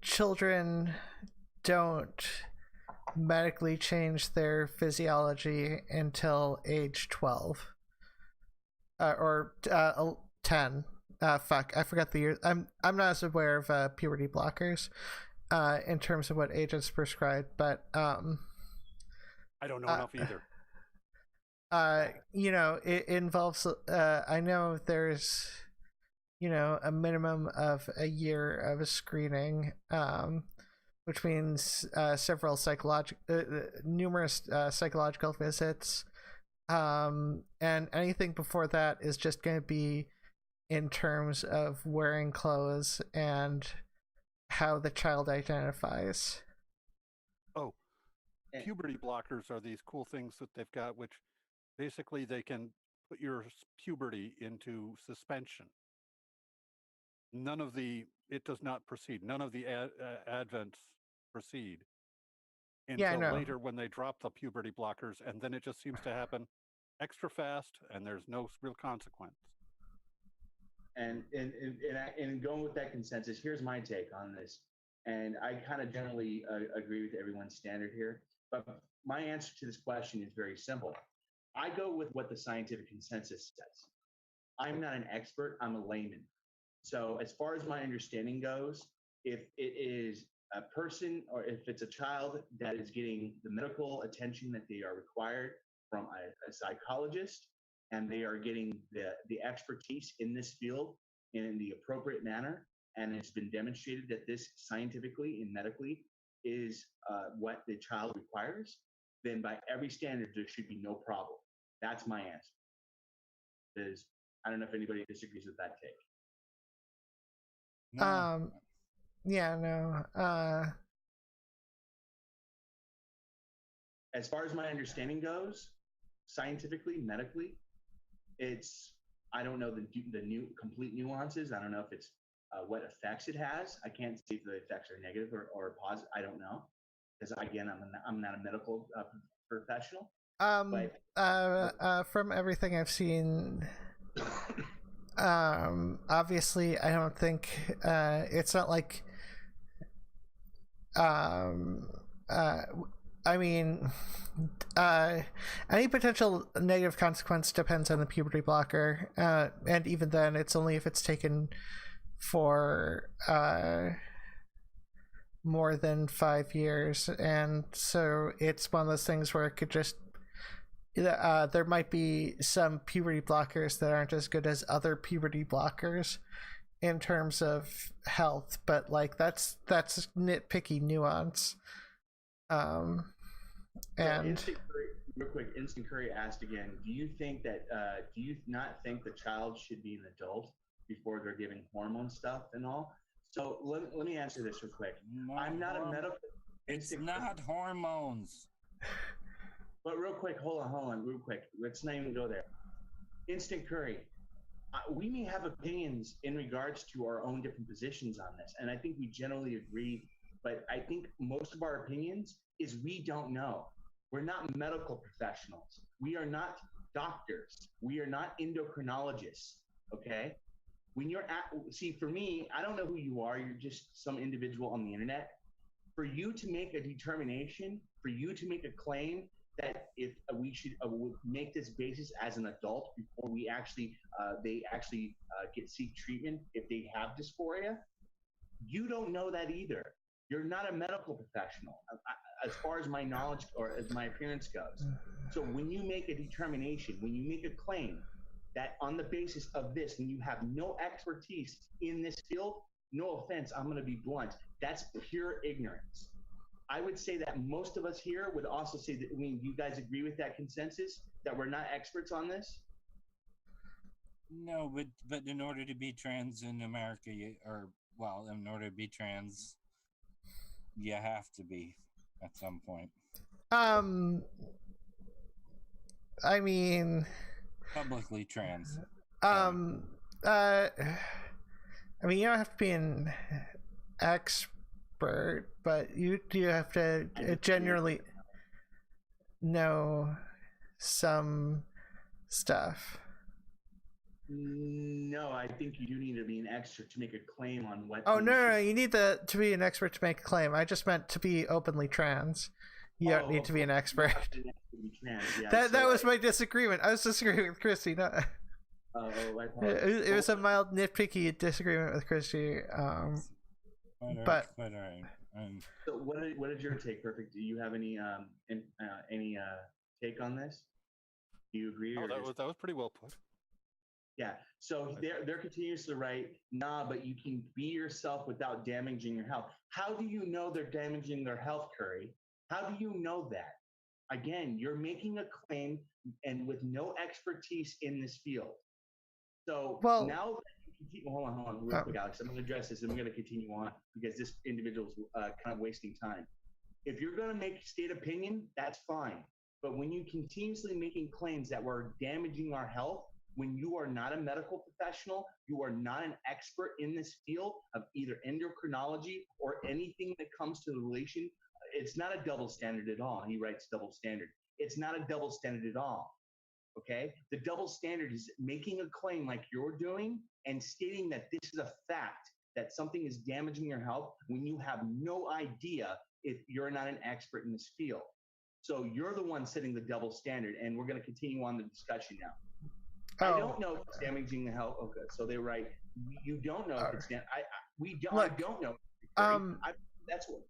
children don't medically change their physiology until age 12 or 10. Fuck, I forgot the year. I'm not as aware of puberty blockers in terms of what age is prescribed, but I don't know enough either. It involves I know there's a minimum of a year of screening, which means numerous psychological visits, and anything before that is just going to be in terms of wearing clothes and how the child identifies. Oh, puberty blockers are these cool things that they've got, which basically they can put your puberty into suspension. It does not proceed. None of the advents proceed Yeah, I until know. later when they drop the puberty blockers, and then it just seems to happen extra fast, and there's no real consequence. And going with that consensus, here's my take on this. And I kind of generally agree with everyone's standard here. But my answer to this question is very simple. I go with what the scientific consensus says. I'm not an expert, I'm a layman. So as far as my understanding goes, if it is a person or if it's a child that is getting the medical attention that they are required from a psychologist, and they are getting the expertise in this field in the appropriate manner, and it's been demonstrated that this scientifically and medically is what the child requires, then by every standard, there should be no problem. That's my answer. Because I don't know if anybody disagrees with that take. No. Yeah, no. As far as my understanding goes, scientifically, medically, I don't know the new complete nuances. I don't know if it's what effects it has. I can't say if the effects are negative or positive. I don't know, because again, I'm not a medical professional. From everything I've seen, obviously, I don't think it's not like. I mean, any potential negative consequence depends on the puberty blocker, and even then, it's only if it's taken for more than 5 years, and so it's one of those things where it could just there might be some puberty blockers that aren't as good as other puberty blockers in terms of health, but like that's nitpicky nuance. And real quick, Instant Curry asked again, do you not think the child should be an adult before they're giving hormone stuff and all? So let me answer this real quick. I'm not a medical. It's not hormones. But real quick, hold on, real quick. Let's not even go there. Instant Curry. We may have opinions in regards to our own different positions on this, and I think we generally agree. But I think most of our opinions is we don't know. We're not medical professionals. We are not doctors. We are not endocrinologists. Okay. When for me, I don't know who you are. You're just some individual on the internet. For you to make a determination, for you to make a claim that if we should make this basis as an adult before we they actually seek treatment if they have dysphoria, you don't know that either. You're not a medical professional, as far as my knowledge or as my appearance goes. So when you make a determination, when you make a claim that on the basis of this, when you have no expertise in this field, no offense, I'm going to be blunt, that's pure ignorance. I would say that most of us here would also say that, you guys agree with that consensus, that we're not experts on this? No, but in order to be trans in America, in order to be trans, you have to be at some point. I mean, publicly trans. I mean, you don't have to be an expert, but you have to genuinely know some stuff. No, I think you do need to be an expert to make a claim on what. Oh no, you need to be an expert to make a claim. I just meant to be openly trans. You don't need to be an expert. Yeah, that was my disagreement. I was disagreeing with Christy. No. It was a mild nitpicky disagreement with Christy. But all right. So what did your take, Perfict? Do you have any take on this? Do you agree? Oh, that was pretty well put. Yeah. So they're continuously right. Nah, but you can be yourself without damaging your health. How do you know they're damaging their health, Curry? How do you know that? Again, you're making a claim and with no expertise in this field. So now that you hold on, real quick, Alex. I'm going to address this, and we're going to continue on because this individual's kind of wasting time. If you're going to make state opinion, that's fine. But when you continuously making claims that we're damaging our health, when you are not a medical professional, you are not an expert in this field of either endocrinology or anything that comes to the relation, it's not a double standard at all. He writes double standard. It's not a double standard at all. Okay? The double standard is making a claim like you're doing and stating that this is a fact, that something is damaging your health when you have no idea if you're not an expert in this field. So you're the one setting the double standard, and we're going to continue on the discussion now. I don't know if it's damaging the health. Okay, so they're right. You don't know if it's damaging. I don't know. That's what.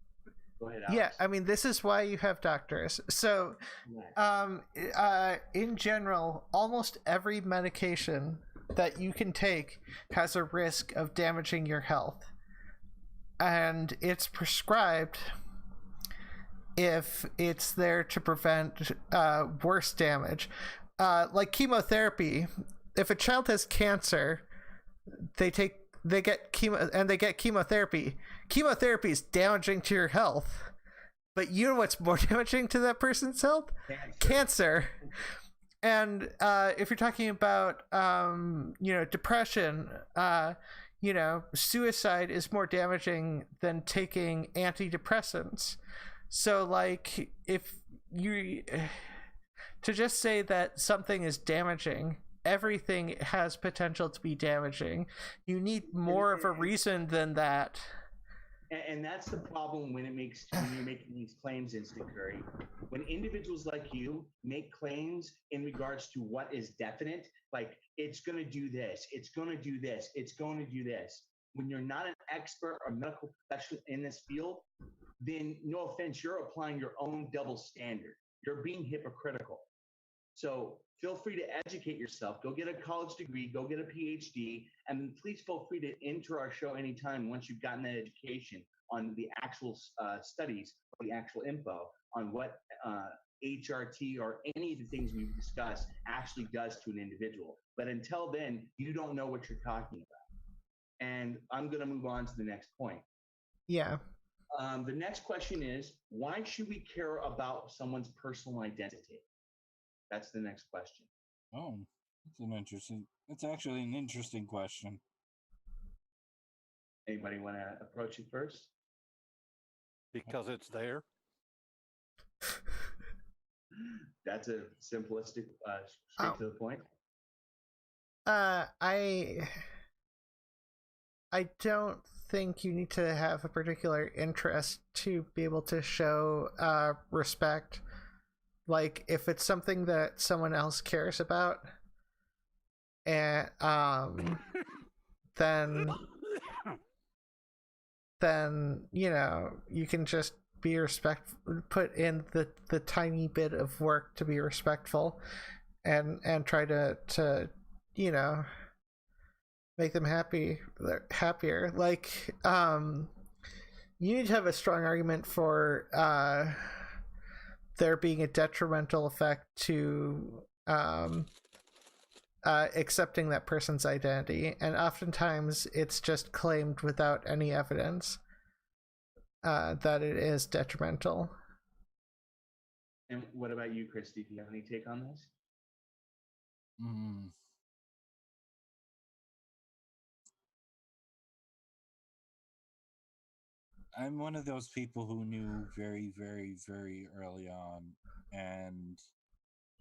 Go ahead, Alex. Yeah, I mean, this is why you have doctors. So, in general, almost every medication that you can take has a risk of damaging your health, and it's prescribed if it's there to prevent worse damage. Like chemotherapy, if a child has cancer, they get chemotherapy. Chemotherapy is damaging to your health, but you know what's more damaging to that person's health? Cancer. And if you're talking about depression, suicide is more damaging than taking antidepressants. So like, if you to just say that something is damaging, everything has potential to be damaging. You need more of a reason than that. And that's the problem when you're making these claims, Instant Curry. When individuals like you make claims in regards to what is definite, like it's going to do this, it's going to do this, it's going to do this. When you're not an expert or medical professional in this field, then no offense, you're applying your own double standard. You're being hypocritical. So feel free to educate yourself. Go get a college degree, go get a PhD, and please feel free to enter our show anytime once you've gotten that education on the actual studies, or the actual info on what HRT or any of the things we've discussed actually does to an individual. But until then, you don't know what you're talking about. And I'm going to move on to the next point. Yeah. The next question is, why should we care about someone's personal identity? That's the next question. Oh, that's actually an interesting question. Anybody want to approach it first? Because it's there. That's a simplistic, straight to the point. I don't think you need to have a particular interest to be able to show respect. Like, if it's something that someone else cares about, and then you can just be put in the tiny bit of work to be respectful, and try to make them happier. Like, you need to have a strong argument for there being a detrimental effect to accepting that person's identity, and oftentimes it's just claimed without any evidence that it is detrimental. And what about you, Christy? Do you have any take on this? I'm one of those people who knew very, very, very early on, and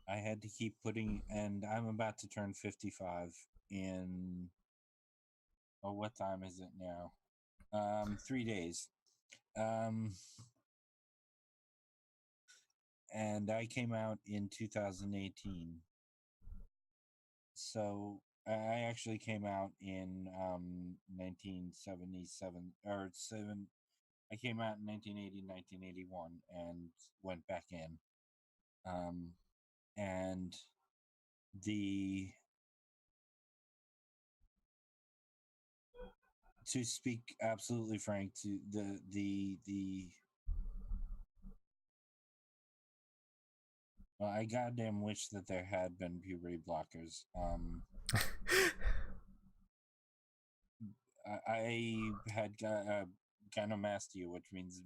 I had to keep and I'm about to turn 55 in, what time is it now? 3 days. And I came out in 2018. So I actually came out in 1977 or 7. I came out in 1980, 1981, and went back in. And to speak absolutely frank, to I goddamn wish that there had been puberty blockers. I had gynecomastia, which means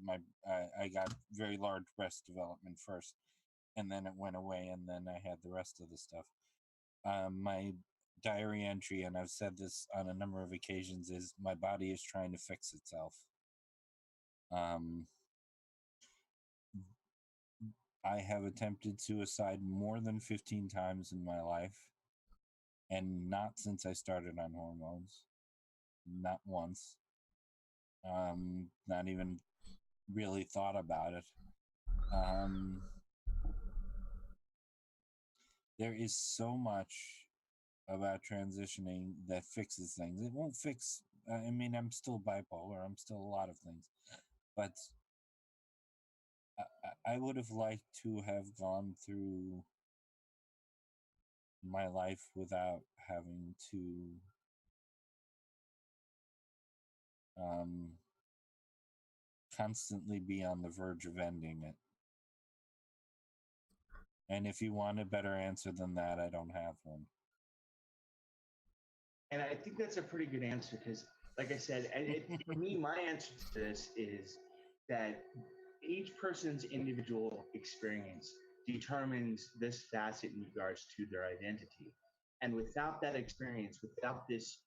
I got very large breast development first, and then it went away, and then I had the rest of the stuff. My diary entry, and I've said this on a number of occasions, is my body is trying to fix itself. I have attempted suicide more than 15 times in my life, and not since I started on hormones. Not once. Not even really thought about it. There is so much about transitioning that fixes things. It won't fix. I mean, I'm still bipolar. I'm still a lot of things, but I would have liked to have gone through my life without having to constantly be on the verge of ending it. And if you want a better answer than that, I don't have one. And I think that's a pretty good answer because, like I said, for me, my answer to this is that each person's individual experience determines this facet in regards to their identity. And without that experience, without this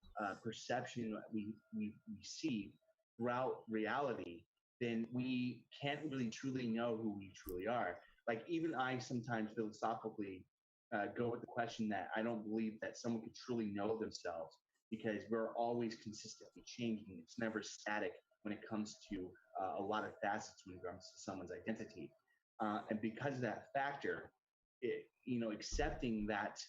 perception that we see throughout reality, then we can't really truly know who we truly are. Like even I sometimes philosophically go with the question that I don't believe that someone could truly know themselves because we're always consistently changing. It's never static when it comes to a lot of facets when it comes to someone's identity. And because of that factor, accepting that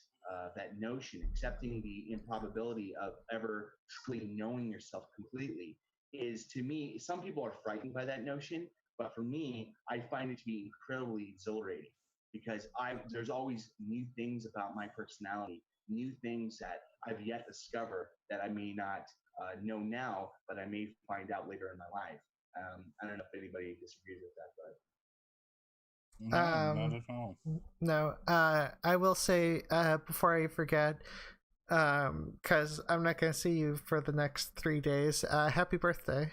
notion, accepting the improbability of ever truly knowing yourself completely is, to me, some people are frightened by that notion, but for me, I find it to be incredibly exhilarating because there's always new things about my personality, new things that I've yet to discover that I may not know now, but I may find out later in my life. I don't know if anybody disagrees with that, but No, not at all. No, I will say before I forget, because I'm not going to see you for the next 3 days. Happy birthday!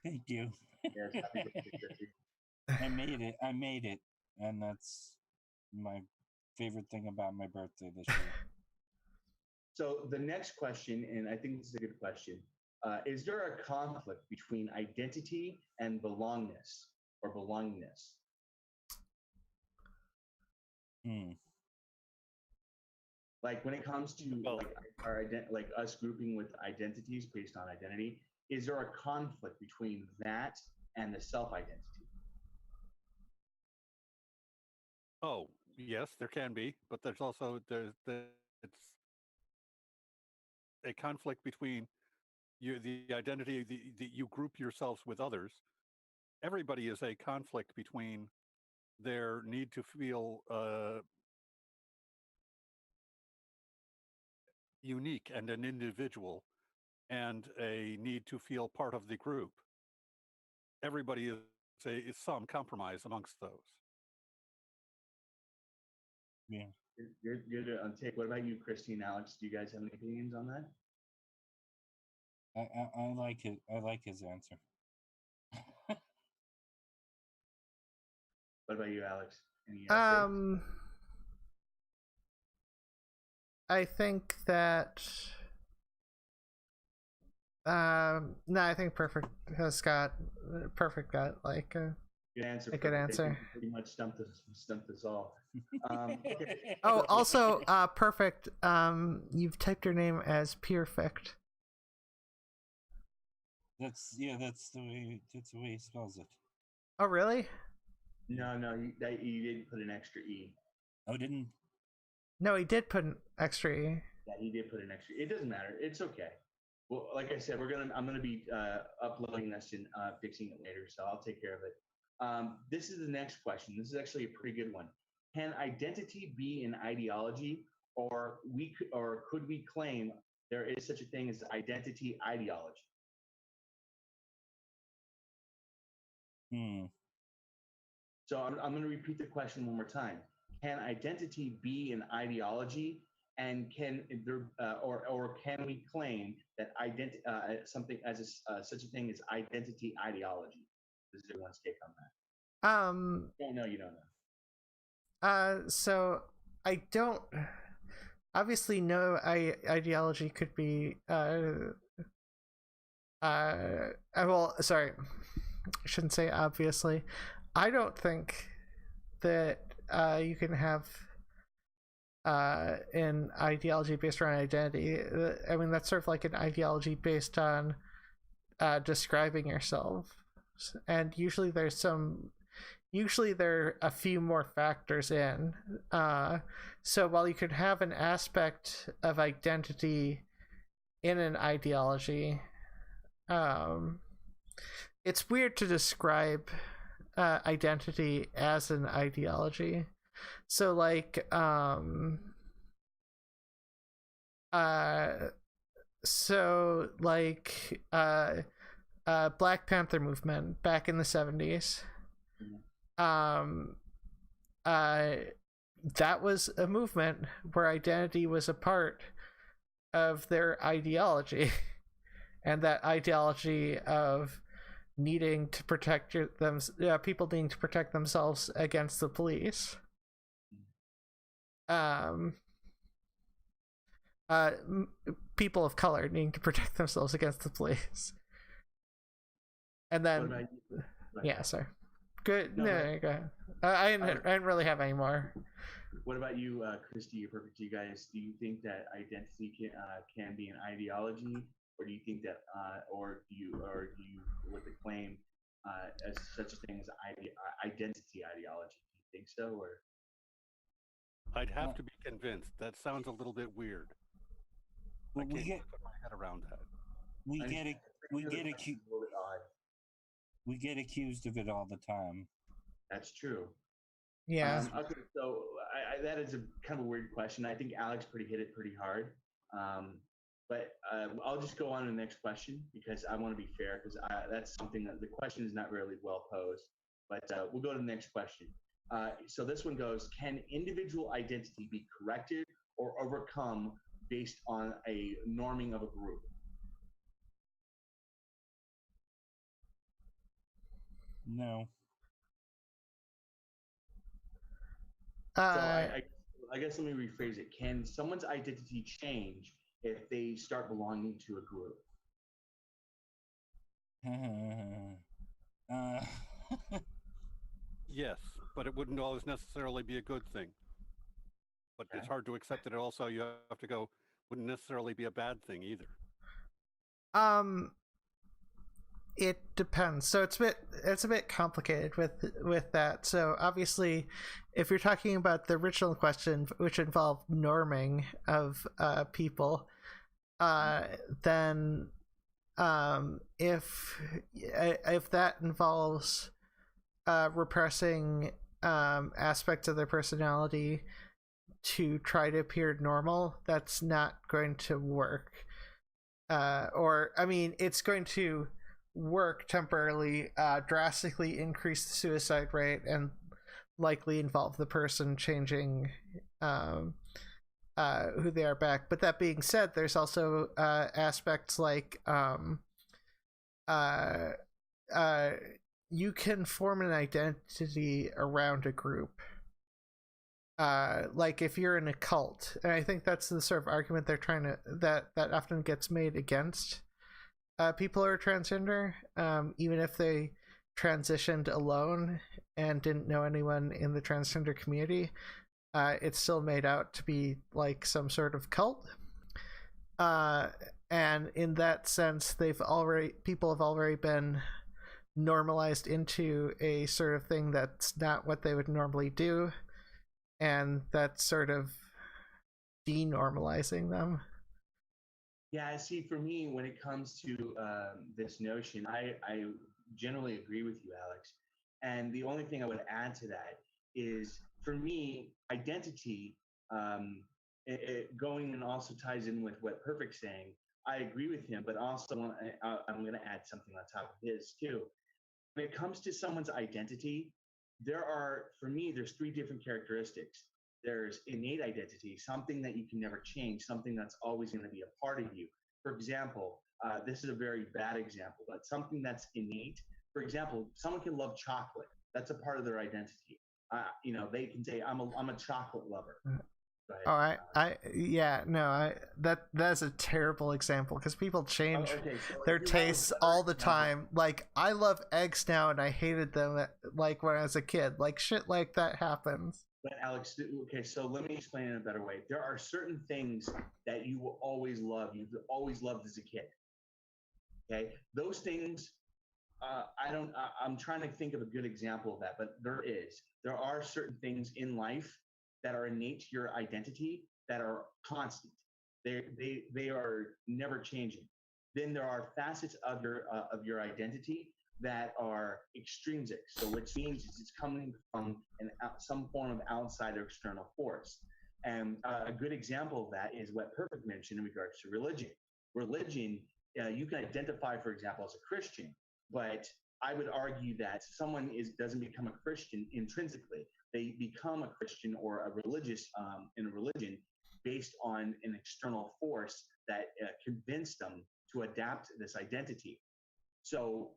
Thank you. yes, happy birthday, Christy. I made it, and that's my favorite thing about my birthday this year. So the next question, and I think this is a good question, is there a conflict between identity and belongingness or belongingness? Like when it comes to like us grouping with identities based on identity, is there a conflict between that and the self-identity? Oh, yes, there can be, but it's it's a conflict between the identity that you group yourselves with others. Everybody is a conflict between their need to feel unique and an individual and a need to feel part of the group. Everybody is some compromise amongst those. Yeah. You're the take. What about you, Christy and Alex? Do you guys have any opinions on that? I like it. I like his answer. What about you, Alex? Any I think that no, I think Perfict got like good answer. a good answer. Pretty much stumped us all. Okay. Oh, also, Perfict. You've typed your name as Perfect. That's the way he spells it. Oh, really? No, you didn't put an extra E. Oh, didn't? No, he did put an extra E. Yeah, he did put an extra. It doesn't matter. It's okay. Well, like I said, I'm gonna be uploading this and fixing it later, so I'll take care of it. This is the next question. This is actually a pretty good one. Can identity be an ideology, or could we claim there is such a thing as identity ideology? So I'm going to repeat the question one more time. Can identity be an ideology, And can there or can we claim that something as such a thing as identity ideology? This is everyone's take on that. You don't know. So I don't. Obviously, no ideology could be. Well, sorry, I shouldn't say obviously. I don't think that you can have an ideology based around identity. I mean, that's sort of like an ideology based on describing yourself, and usually there are a few more factors in. So while you could have an aspect of identity in an ideology, it's weird to describe identity as an ideology. So like Black Panther movement back in the 70s. That was a movement where identity was a part of their ideology. And that ideology of needing to protect people needing to protect themselves against the police. People of color needing to protect themselves against the police. And then, yeah, sorry. Good. No, go ahead. I didn't really have any more. What about you, Christy or Perfict? Do you think that identity can be an ideology, or do you think that, or do you with the claim as such a thing as identity ideology? Do you think so, or? I'd have to be convinced. That sounds a little bit weird. I can't put my head around that. We get accused of it all the time. That's true. Yeah. Okay, so that is a kind of a weird question. I think Alex hit it pretty hard. But I'll just go on to the next question because I want to be fair, because that's something that the question is not really well posed. But we'll go to the next question. So this one goes: can individual identity be corrected or overcome based on a norming of a group? No. So I guess let me rephrase it. Can someone's identity change if they start belonging to a group? Yes, but it wouldn't always necessarily be a good thing. But it's hard to accept that it also, you have to go, wouldn't necessarily be a bad thing either. It depends. So it's a bit complicated with that. So obviously, if you're talking about the original question, which involved norming of people, then if that involves repressing aspects of their personality to try to appear normal, that's not going to work. It's going to work temporarily, drastically increase the suicide rate, and likely involve the person changing who they are back. But that being said, there's also aspects like you can form an identity around a group. Like if you're in a cult, and I think that's the sort of argument they're trying to that often gets made against people who are transgender, even if they transitioned alone and didn't know anyone in the transgender community, it's still made out to be like some sort of cult. And in that sense, people have already been normalized into a sort of thing that's not what they would normally do, and that's sort of denormalizing them. Yeah, see, for me, when it comes to this notion, I generally agree with you, Alex. And the only thing I would add to that is, for me, identity, going and also ties in with what Perfict's saying. I agree with him, but also I'm going to add something on top of his too. When it comes to someone's identity, there's three different characteristics. there's innate identity, something that you can never change, something that's always going to be a part of you. For example, this is a very bad example, but something that's innate. For example, someone can love chocolate. That's a part of their identity. They can say, I'm a chocolate lover. But, that's a terrible example because people change their tastes all the time. Like, I love eggs now and I hated them like when I was a kid. Like, shit like that happens. But Alex, okay, so let me explain it in a better way. There are certain things that you will always love. You've always loved as a kid. Okay, those things. I'm trying to think of a good example of that, but there are certain things in life that are innate to your identity that are constant. They are never changing. Then there are facets of your identity that are extrinsic. So which means it's coming from some form of outside or external force. And a good example of that is what Perfict mentioned in regards to religion. Religion, you can identify, for example, as a Christian, but I would argue that someone doesn't become a Christian intrinsically. They become a Christian or a religious in a religion based on an external force that convinced them to adapt this identity. So,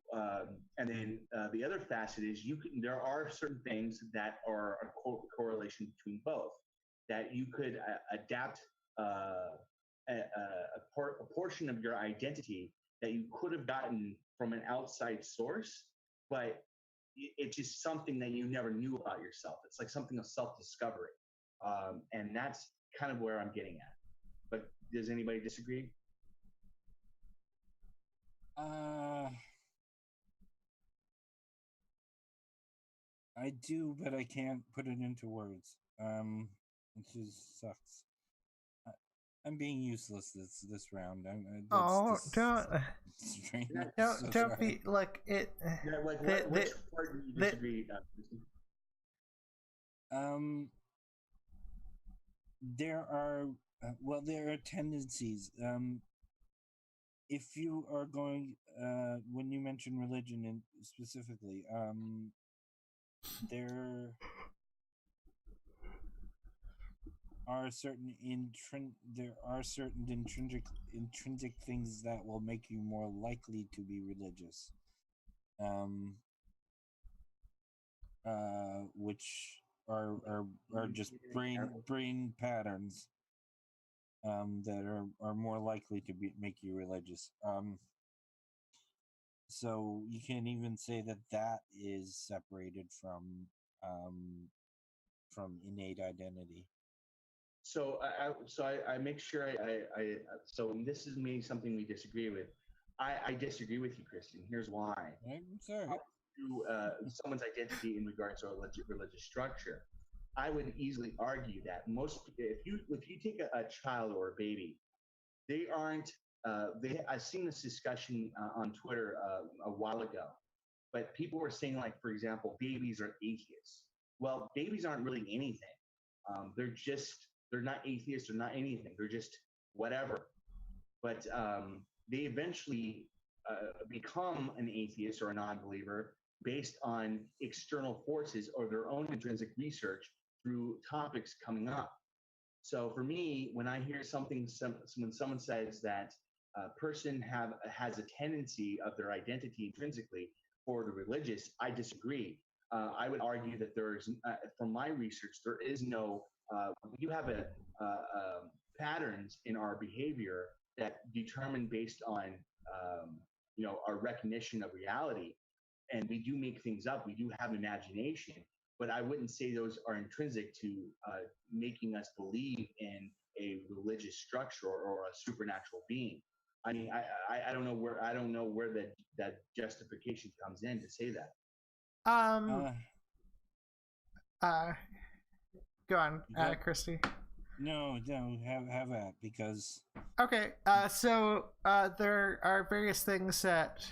and then the other facet is there are certain things that are a correlation between both, that you could adapt a portion of your identity that you could have gotten from an outside source, but it's just something that you never knew about yourself. It's like something of self-discovery. And that's kind of where I'm getting at. But does anybody disagree? I do, but I can't put it into words. It just sucks. I'm being useless this round. Don't be like it. Yeah, like which part do you disagree? There are tendencies. If you are going, when you mention religion specifically, there are certain intrinsic things that will make you more likely to be religious, which are just brain patterns that are more likely to make you religious. So you can't even say that is separated from innate identity. So I make sure so this is maybe something we disagree with. I disagree with you, Christy. Here's why. I'm sorry. Someone's identity in regards to a religious structure, I would easily argue that if you take a child or a baby, they aren't. I've seen this discussion on Twitter a while ago, but people were saying, like, for example, babies are atheists. Well, babies aren't really anything. They're not atheists. They're not anything. They're just whatever. But they eventually become an atheist or a non-believer based on external forces or their own intrinsic research through topics coming up. So for me, when I hear when someone says that a person has a tendency of their identity intrinsically for the religious, I disagree. I would argue that from my research, there is no. You have patterns in our behavior that determine based on our recognition of reality, and we do make things up. We do have imagination, but I wouldn't say those are intrinsic to making us believe in a religious structure or a supernatural being. I mean, I don't know where that justification comes in to say that. Go on, Christy. No, have that, because. Okay, so there are various things that,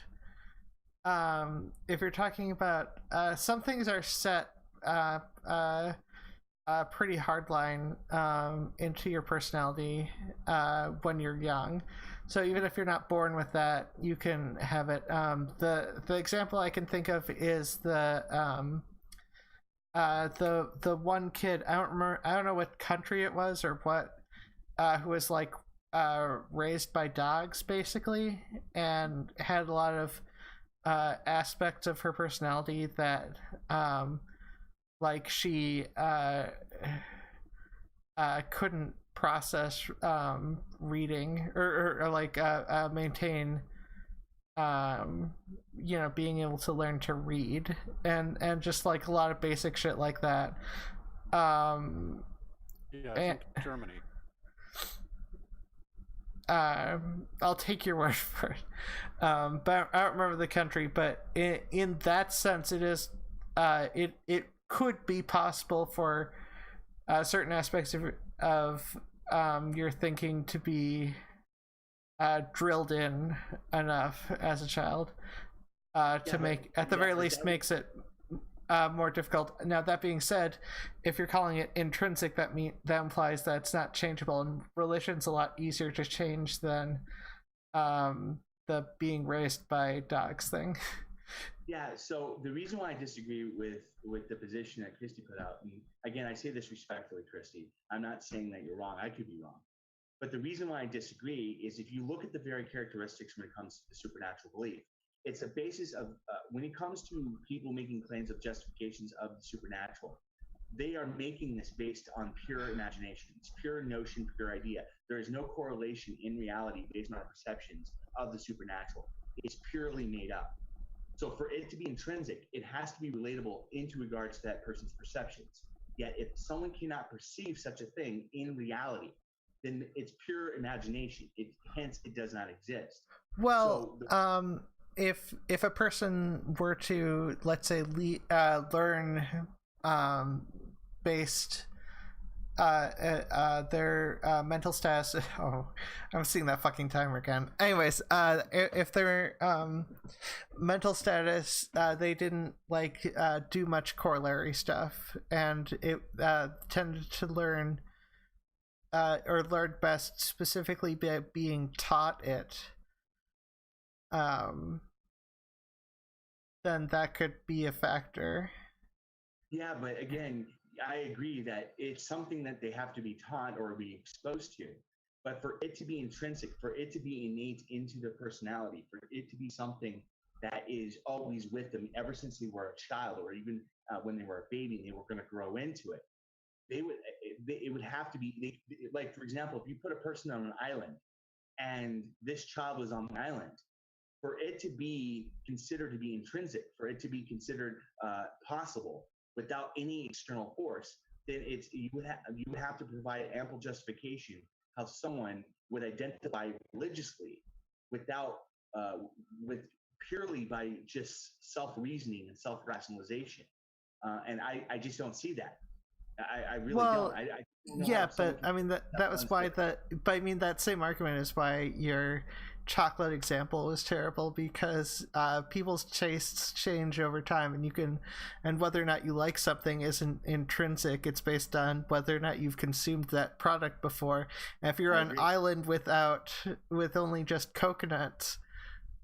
if you're talking about, some things are set pretty hardline into your personality when you're young. So even if you're not born with that, you can have it. The example I can think of is the the one kid, I don't remember, I don't know what country it was or what, who was like raised by dogs basically, and had a lot of aspects of her personality that like she couldn't process reading or like maintain being able to learn to read, and just like a lot of basic shit like that. Yeah, I think Germany. I'll take your word for it. But I don't remember the country. But in that sense, it is it could be possible for certain aspects of your thinking to be drilled in enough as a child to make, at the very least, makes it more difficult. Now, that being said, if you're calling it intrinsic, that implies that it's not changeable, and religion's a lot easier to change than the being raised by dogs thing. Yeah, so the reason why I disagree with the position that Christy put out, and again, I say this respectfully, Christy, I'm not saying that you're wrong, I could be wrong. But the reason why I disagree is if you look at the very characteristics when it comes to the supernatural belief, it's a basis of, when it comes to people making claims of justifications of the supernatural, they are making this based on pure imagination. It's pure notion, pure idea. There is no correlation in reality based on our perceptions of the supernatural. It's purely made up. So for it to be intrinsic, it has to be relatable into regards to that person's perceptions. Yet if someone cannot perceive such a thing in reality, then it's pure imagination. Hence, it does not exist. Well, so if a person were to, let's say, learn based their mental status. Oh, I'm seeing that fucking timer again. Anyways, if their mental status, they didn't like do much corollary stuff, and it tended to learn or learned best specifically by being taught it, then that could be a factor. Yeah, but again, I agree that it's something that they have to be taught or be exposed to. But for it to be intrinsic, for it to be innate into their personality, for it to be something that is always with them ever since they were a child, or even when they were a baby and they were going to grow into it, it would have to be, like, for example, if you put a person on an island and this child was on the island, for it to be considered to be intrinsic, for it to be considered possible without any external force, then you would have to provide ample justification how someone would identify religiously without with purely by just self-reasoning and self-rationalization, and I just don't see that. I really don't. I don't yeah, but I mean that was why but I mean that same argument is why your chocolate example was terrible, because people's tastes change over time, and whether or not you like something isn't intrinsic. It's based on whether or not you've consumed that product before. And if you're on an island with only just coconuts,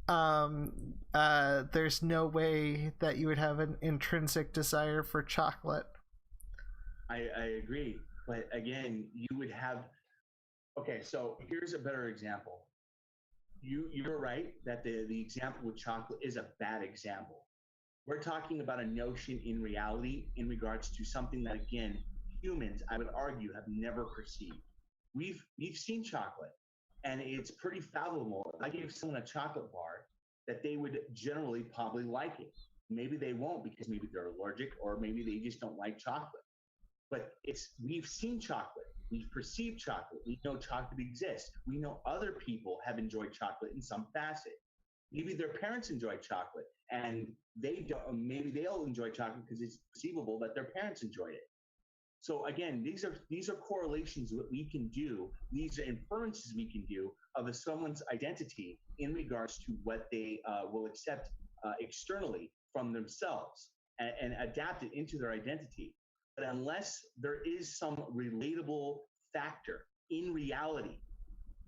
there's no way that you would have an intrinsic desire for chocolate. I agree, but again, you would have. Okay, so here's a better example. You're right that the example with chocolate is a bad example. We're talking about a notion in reality in regards to something that, again, humans, I would argue, have never perceived. We've seen chocolate, and it's pretty fathomable. If I gave someone a chocolate bar, that they would generally probably like it. Maybe they won't because maybe they're allergic, or maybe they just don't like chocolate. But we've seen chocolate, we've perceived chocolate, we know chocolate exists, we know other people have enjoyed chocolate in some facet. Maybe their parents enjoy chocolate, and they don't. Maybe they'll enjoy chocolate because it's perceivable that their parents enjoyed it. So again, these are correlations that we can do. These are inferences we can do of someone's identity in regards to what they will accept externally from themselves and adapt it into their identity. But unless there is some relatable factor in reality,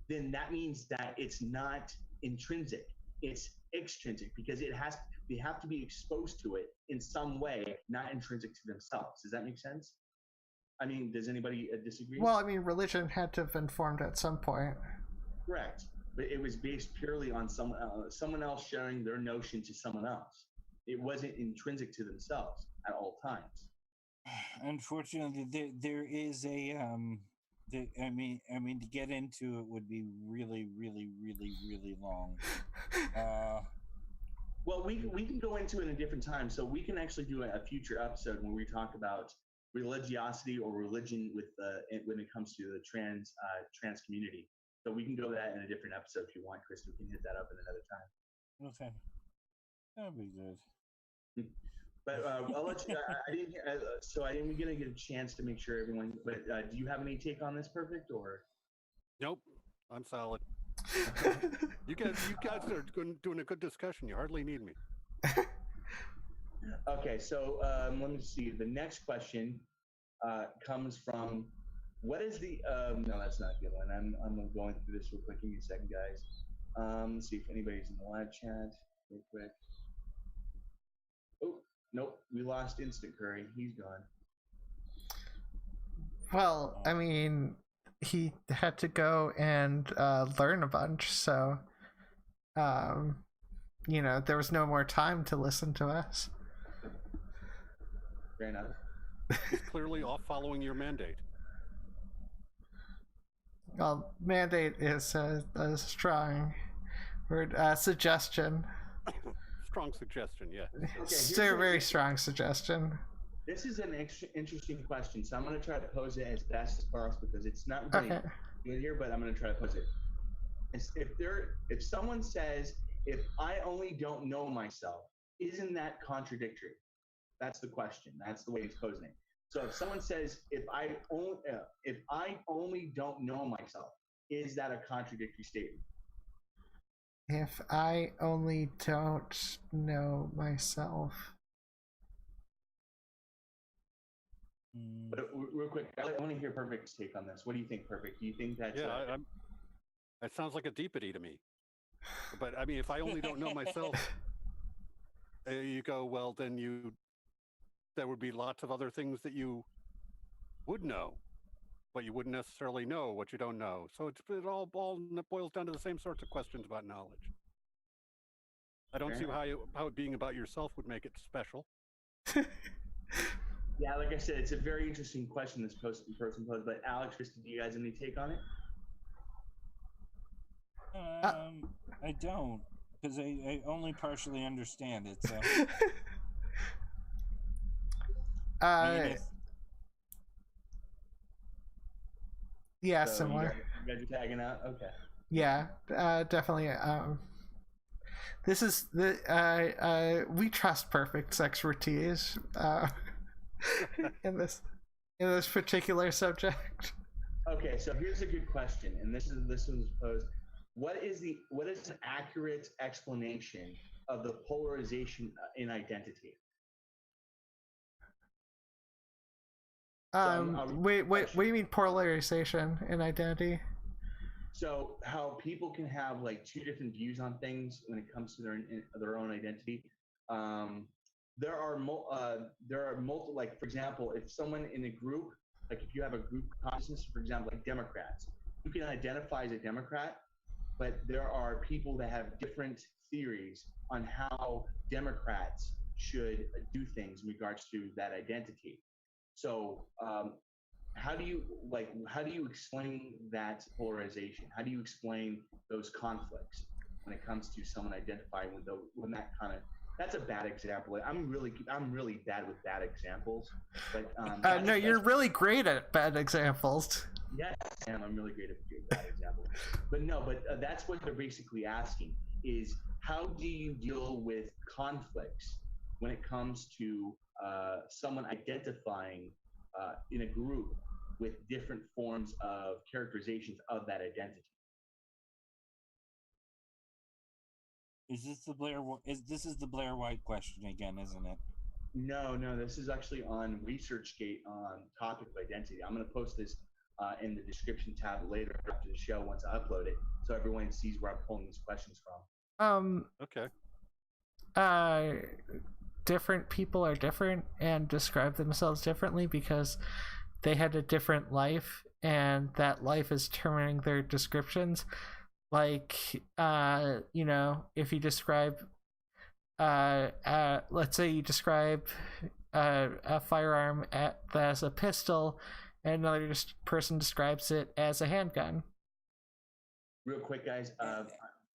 then that means that it's not intrinsic. It's extrinsic because they have to be exposed to it in some way, not intrinsic to themselves. Does that make sense? I mean, does anybody disagree? Well, I mean, religion had to have been formed at some point. Correct, but it was based purely on someone else sharing their notion to someone else. It wasn't intrinsic to themselves at all times. Unfortunately, there is a I mean, to get into it would be really, really, really, really long. Well, we can go into it in a different time. So we can actually do a future episode when we talk about religiosity or religion with when it comes to the trans community. So we can go to that in a different episode if you want, Chris. We can hit that up in another time. Okay, that'd be good. But I'll let you. I didn't get a chance to make sure everyone. But do you have any take on this, Perfict, or? Nope, I'm solid. You guys are doing a good discussion. You hardly need me. Okay, so let me see. The next question comes from. What is the? No, that's not a good one. I'm going through this real quick. Give me a second, guys. Let's see if anybody's in the live chat real quick. Oh, nope. We lost Instant Curry. He's gone. Well, I mean, he had to go and learn a bunch, so there was no more time to listen to us. Fair enough. He's clearly off following your mandate. Well, mandate is a strong word. Suggestion. Strong suggestion, yeah. Okay, Still a very strong suggestion. This is an interesting question, so I'm going to try to pose it as best as possible because it's not really good here, but I'm going to try to pose it. If someone says, "If I only don't know myself," isn't that contradictory? That's the question. That's the way he's posing it. So if someone says, "If I only don't know myself," is that a contradictory statement? If I only don't know myself. But real quick, I want to hear Perfict's take on this. What do you think, Perfict? Do you think that's that sounds like a deepity to me. But I mean, if I only don't know myself, you go, well, then there would be lots of other things that you would know, but you wouldn't necessarily know what you don't know. So it all boils down to the same sorts of questions about knowledge. I don't see how it being about yourself would make it special. Yeah, like I said, it's a very interesting question this person posed. But Alex, Christy, do you guys have any take on it? I don't, because I only partially understand it. So. Yeah, so similar. You guys are tagging out? Okay. Yeah, definitely. This is we trust Perfict's expertise in this particular subject. Okay, so here's a good question, and this was posed. What is an accurate explanation of the polarization in identity? Wait, what do you mean polarization in identity? So how people can have like two different views on things when it comes to their own identity. There are multiple, like, for example, if someone in a group, like if you have a group consciousness, for example, like Democrats, you can identify as a Democrat, but there are people that have different theories on how Democrats should do things in regards to that identity. So how do you explain that polarization? How do you explain those conflicts when it comes to someone identifying when that kind of, that's a bad example. I'm really bad with bad examples. But no, you're really great at bad examples. Yes, I'm really great at bad examples. But that's what they're basically asking is how do you deal with conflicts when it comes to someone identifying in a group with different forms of characterizations of that identity? This is the Blair White question again, isn't it? No, this is actually on ResearchGate on topic of identity. I'm going to post this in the description tab later after the show once I upload it, so everyone sees where I'm pulling these questions from. Okay. different people are different and describe themselves differently because they had a different life, and that life is determining their descriptions. Like, if you describe, let's say you describe a firearm as a pistol, and another person describes it as a handgun. Real quick, guys.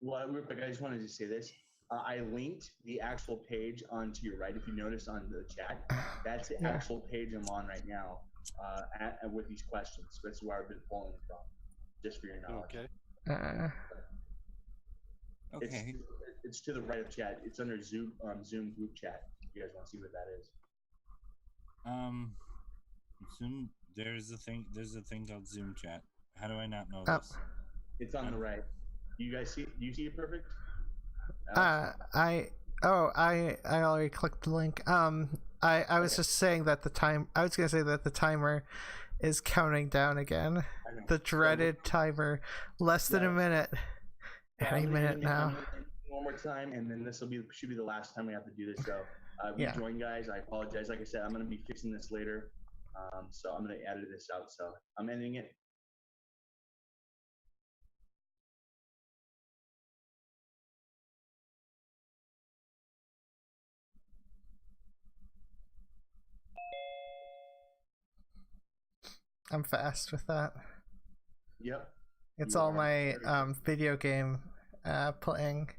Real quick, I just wanted to say this. I linked the actual page onto your right. If you notice on the chat, that's the actual page I'm on right now with these questions. That's where I've been pulling from, just for your knowledge. Okay. Okay. It's to the right of chat. It's under Zoom group chat. If you guys want to see what that is. Zoom. There's a thing called Zoom chat. How do I not know this? It's on the right. You guys see? Do you see it perfect? I already clicked the link. I was just saying that I was gonna say that the timer is counting down again. The dreaded timer. Less than a minute. Any minute now. One more time, and then this should be the last time we have to do this. So, join, guys. I apologize. Like I said, I'm gonna be fixing this later. So I'm gonna edit this out. So I'm ending it. I'm fast with that. Yep. It's all my video game playing.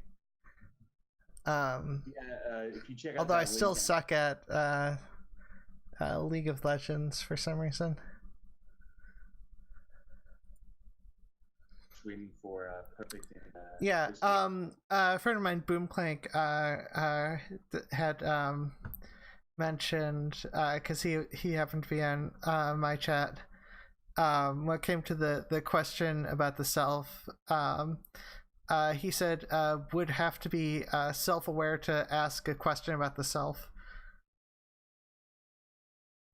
If you check out although I still suck at League of Legends for some reason. Just waiting for Perfict. A friend of mine, Boomclank, had mentioned because he happened to be on my chat. What came to the question about the self, he said would have to be self-aware to ask a question about the self.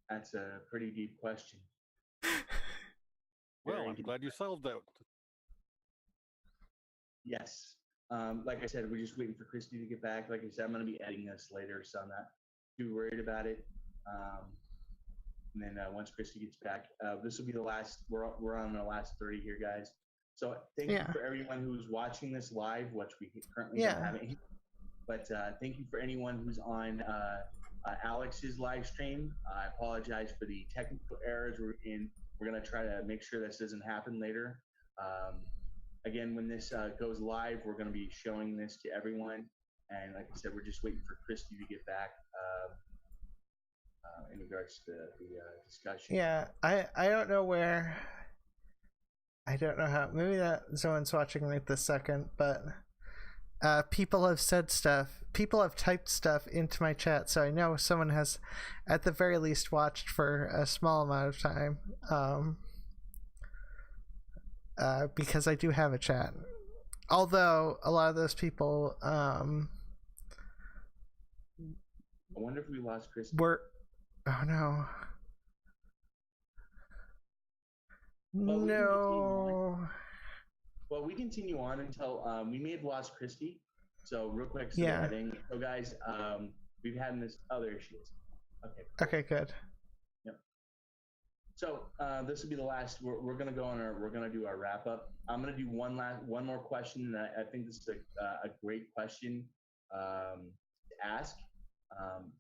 That's a pretty deep question. Well, I'm glad you solved that. Yes. Like I said, we're just waiting for Christy to get back. Like I said, I'm going to be editing this later, so I'm not too worried about it. And then once Christy gets back, this will be the last. We're on the last 30 here, guys. So thank you for everyone who's watching this live, which we currently don't have it. But thank you for anyone who's on Alex's live stream. I apologize for the technical errors we're in. We're going to try to make sure this doesn't happen later. Again, when this goes live, we're going to be showing this to everyone. And like I said, we're just waiting for Christy to get back in regards to the discussion. Yeah, I don't know where. I don't know how. Maybe that someone's watching right this second, but people have said stuff. People have typed stuff into my chat, so I know someone has, at the very least, watched for a small amount of time. Because I do have a chat. Although a lot of those people I wonder if we lost Chris. Oh no. No. Well, we continue on until we may have lost Christy. So real quick, so guys, we've had this other issues. Okay. Cool. Okay, good. Yep. So this will be the last. We're gonna go on we're gonna do our wrap up. I'm gonna do one more question. And I think this is a great question to ask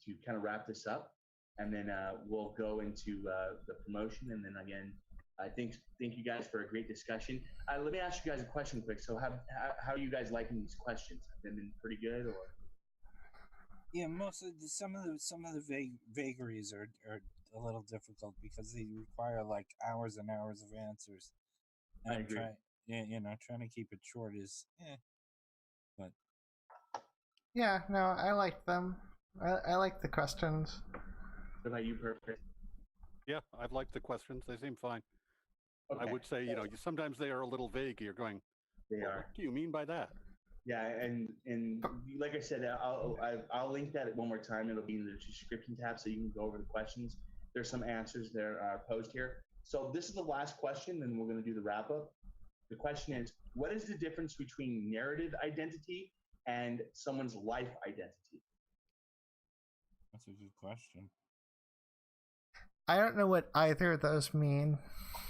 to kind of wrap this up, and then we'll go into the promotion, and then again. I thank you guys for a great discussion. Let me ask you guys a question quick. So how are you guys liking these questions? Have they been pretty good, or? Yeah, some of the vagaries are a little difficult because they require like hours and hours of answers. And I agree. Trying to keep it short is, but. Yeah, no, I like them. I like the questions. What about you, Perfict? Yeah, I've liked the questions. They seem fine. Okay. I would say, sometimes they are a little vague. You're going, what do you mean by that? Yeah, and like I said, I'll link that one more time. It'll be in the description tab, so you can go over the questions. There's some answers there posed here. So this is the last question, and we're going to do the wrap up. The question is, what is the difference between narrative identity and someone's life identity? That's a good question. I don't know what either of those mean.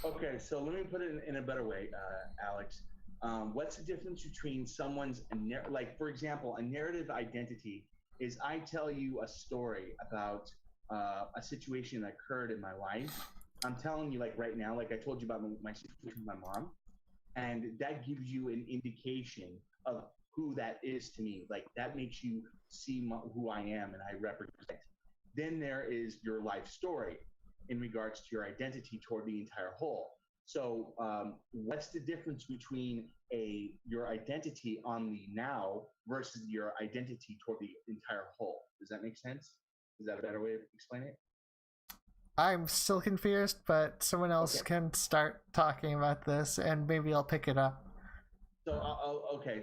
Okay, so let me put it in a better way, Alex. What's the difference between someone's, like, for example, a narrative identity is I tell you a story about a situation that occurred in my life. I'm telling you, like right now, like I told you about my situation with my mom, and that gives you an indication of who that is to me. Like that makes you see who I am and I represent. Then there is your life story in regards to your identity toward the entire whole. So, what's the difference between your identity on the now versus your identity toward the entire whole? Does that make sense? Is that a better way of explaining it? I'm still confused, but someone else can start talking about this, and maybe I'll pick it up. So, I'll try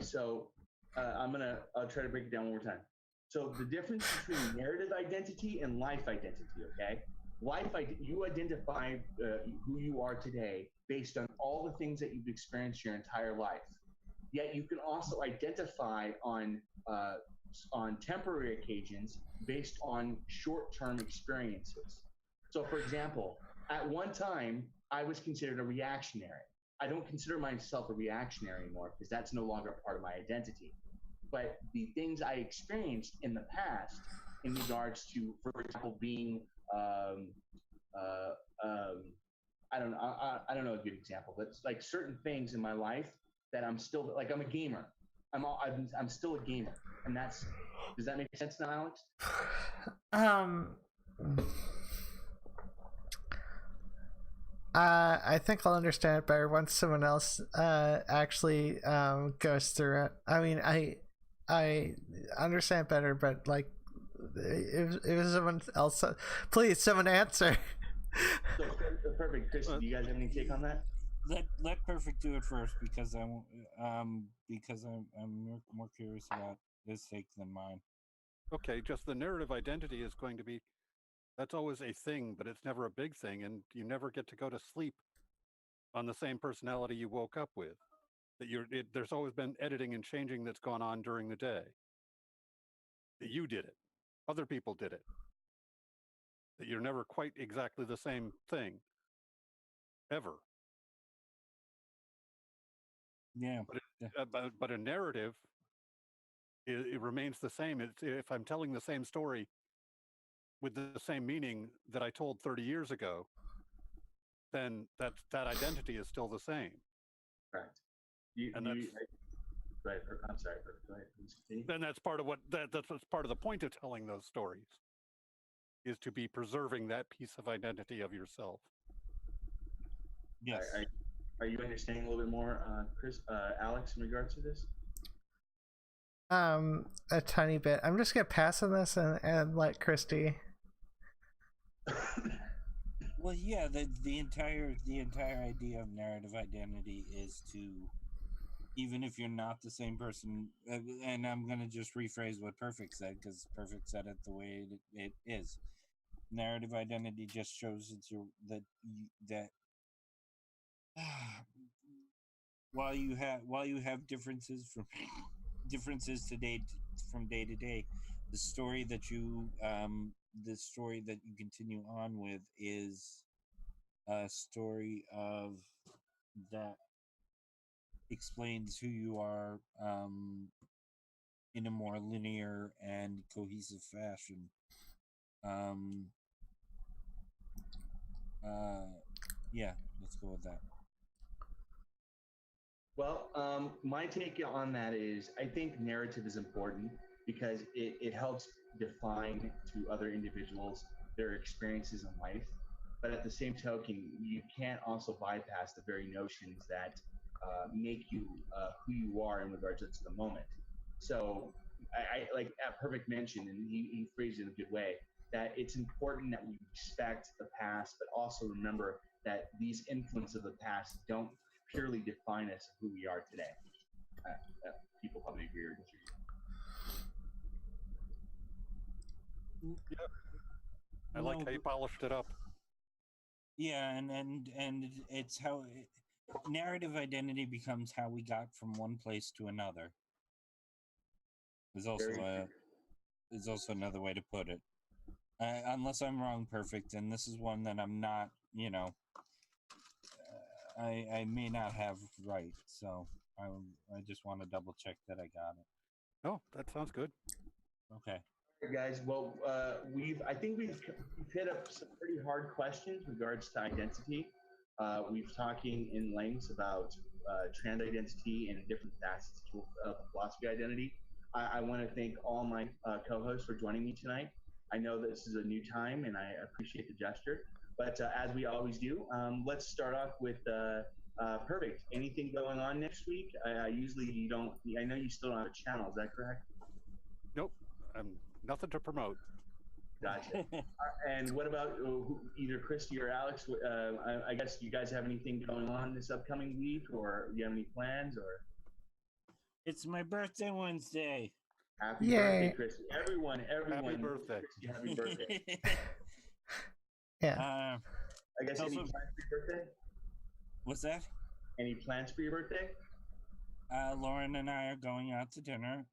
to break it down one more time. So, the difference between narrative identity and life identity, okay? You identify who you are today based on all the things that you've experienced your entire life. Yet you can also identify on temporary occasions based on short-term experiences. So, for example, at one time, I was considered a reactionary. I don't consider myself a reactionary anymore because that's no longer part of my identity. But the things I experienced in the past, in regards to, for example, being I don't know a good example, but it's like certain things in my life that I'm still like I'm a gamer. I'm still a gamer, and does that make sense now, Alex? I think I'll understand it better once someone else actually goes through it. I mean, I understand better, but like, if someone else, please, someone answer. So, perfect, Christy. Do you guys have any take on that? Let Perfict do it first because I'm more curious about his take than mine. Okay, just the narrative identity is going to be, that's always a thing, but it's never a big thing, and you never get to go to sleep on the same personality you woke up with. There's always been editing and changing that's gone on during the day. That you did it, other people did it. That you're never quite exactly the same thing, ever. Yeah. But a narrative, it remains the same. If I'm telling the same story with the same meaning that I told 30 years ago, then that identity is still the same. Correct. Right. I'm sorry. Go ahead. Please continue. Then that's part of that's part of the point of telling those stories, is to be preserving that piece of identity of yourself. Yes. Are you understanding a little bit more, Alex, in regards to this? A tiny bit. I'm just gonna pass on this and let Christy. Well, yeah, the entire idea of narrative identity is to, even if you're not the same person, and I'm gonna just rephrase what Perfict said because Perfict said it the way it is. Narrative identity just shows that while you have differences from day to day, the story that you continue on with is a story of that explains who you are in a more linear and cohesive fashion. Yeah, let's go with that. Well, my take on that is I think narrative is important because it helps define to other individuals their experiences in life. But at the same token, you can't also bypass the very notions that make you who you are in regards to the moment. So, I like Perfect mentioned, and he phrased it in a good way, that it's important that we respect the past, but also remember that these influences of the past don't purely define us who we are today. People probably agree or disagree. Yeah, I like how you polished it up. Yeah, and it's how narrative identity becomes how we got from one place to another. Is also is also another way to put it. Unless I'm wrong, Perfect, and this is one that I'm not. I may not have right, so I just want to double check that I got it. Oh, that sounds good. Okay. Guys, well, I think we've hit up some pretty hard questions in regards to identity. We've talking in lengths about trans identity and different facets of philosophy identity. I want to thank all my co-hosts for joining me tonight. I know this is a new time, and I appreciate the gesture. But as we always do, let's start off with Perfict. Anything going on next week? Usually you don't. I know you still don't have a channel. Is that correct? Nope. Nothing to promote. Gotcha. And what about either Christy or Alex? I guess you guys have anything going on this upcoming week, or do you have any plans? Or it's my birthday Wednesday. Happy birthday, Christy! Everyone, Happy birthday! Christy, happy birthday! Yeah. I guess any plans for your birthday? What's that? Any plans for your birthday? Lauren and I are going out to dinner.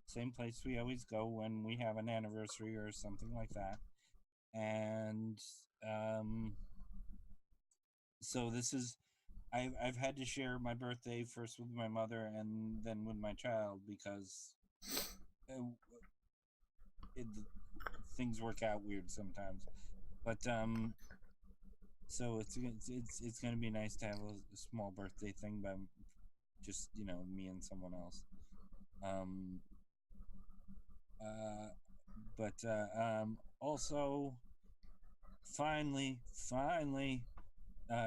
Same place we always go when we have an anniversary or something like that. And so this is, I've had to share my birthday first with my mother and then with my child because things work out weird sometimes. But so it's going to be nice to have a small birthday thing, but just me and someone else. Also, finally,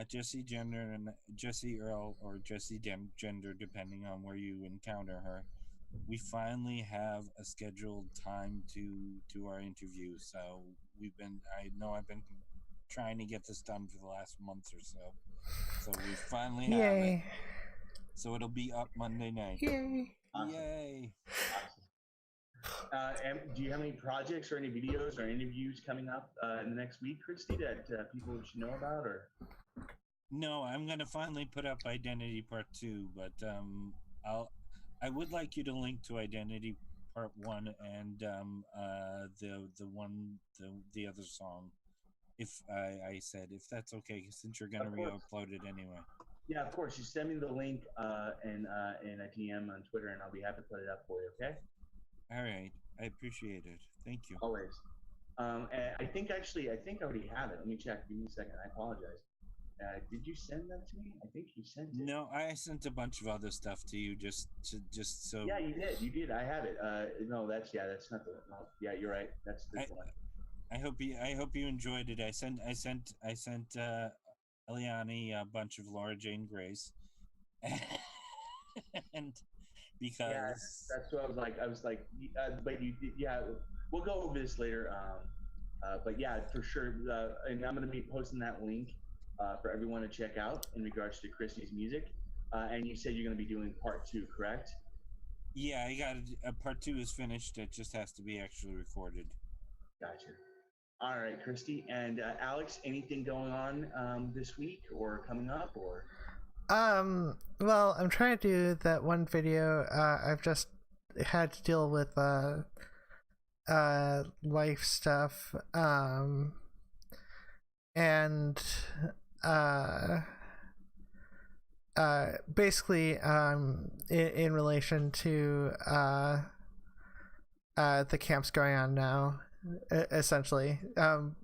Jessie Gender and Jessie Earl or Jessie Gender, depending on where you encounter her, we finally have a scheduled time to our interview. So I've been trying to get this done for the last month or so. So we finally have it. So it'll be up Monday night. Yay! Awesome. Yay! And do you have any projects or any videos or interviews coming up in the next week, Christy, that people should know about? Or no, I'm gonna finally put up Identity Part 2, but I would like you to link to Identity Part 1 and the other song. If I said if that's okay, since you're gonna re-upload it anyway. Yeah, of course. You send me the link in a DM on Twitter, and I'll be happy to put it up for you. Okay. All right, I appreciate it. Thank you. Always. And I think I already have it. Let me check. Give me a second. I apologize. Did you send that to me? I think you sent it. No, I sent a bunch of other stuff to you just so. Yeah, you did. You did. I have it. No, that's not the. No, yeah, you're right. That's the one. I hope you enjoyed it. I sent Eliani a bunch of Laura Jane Grace, and because that's what I was like, but you did, yeah. We'll go over this later. But yeah, for sure. And I'm going to be posting that link for everyone to check out in regards to Christy's music. And you said you're going to be doing part 2, correct? Yeah, I got part 2 is finished. It just has to be actually recorded. Gotcha. All right, Christy and Alex, anything going on this week or coming up or? Well, I'm trying to do that one video. I've just had to deal with life stuff. And basically in relation to the camps going on now. Essentially,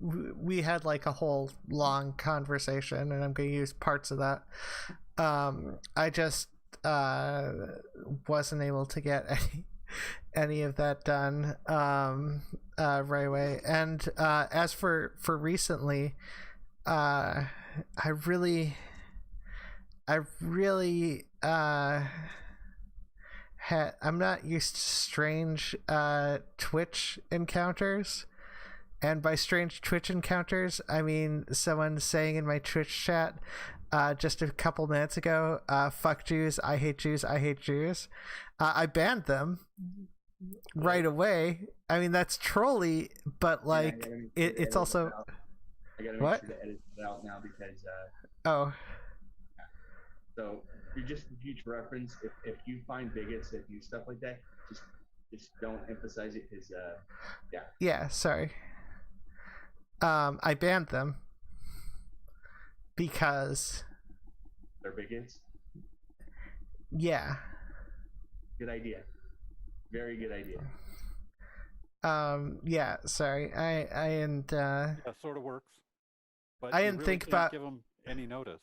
we had like a whole long conversation, and I'm going to use parts of that. I just wasn't able to get any of that done right away. And as for recently, I really I'm not used to strange Twitch encounters, and by strange Twitch encounters I mean someone saying in my Twitch chat just a couple minutes ago, fuck Jews, I hate Jews, I hate Jews. I banned them right away. I mean, that's trolly, but like it's also I gotta make sure to edit it out now because so you're just for future reference, if you find bigots that do stuff like that, just Just don't emphasize it because, yeah. Yeah, sorry. I banned them because They're bigots. Yeah. Good idea. Very good idea. Yeah, sorry. I and That sort of works. But I you didn't really think can't about give them any notice.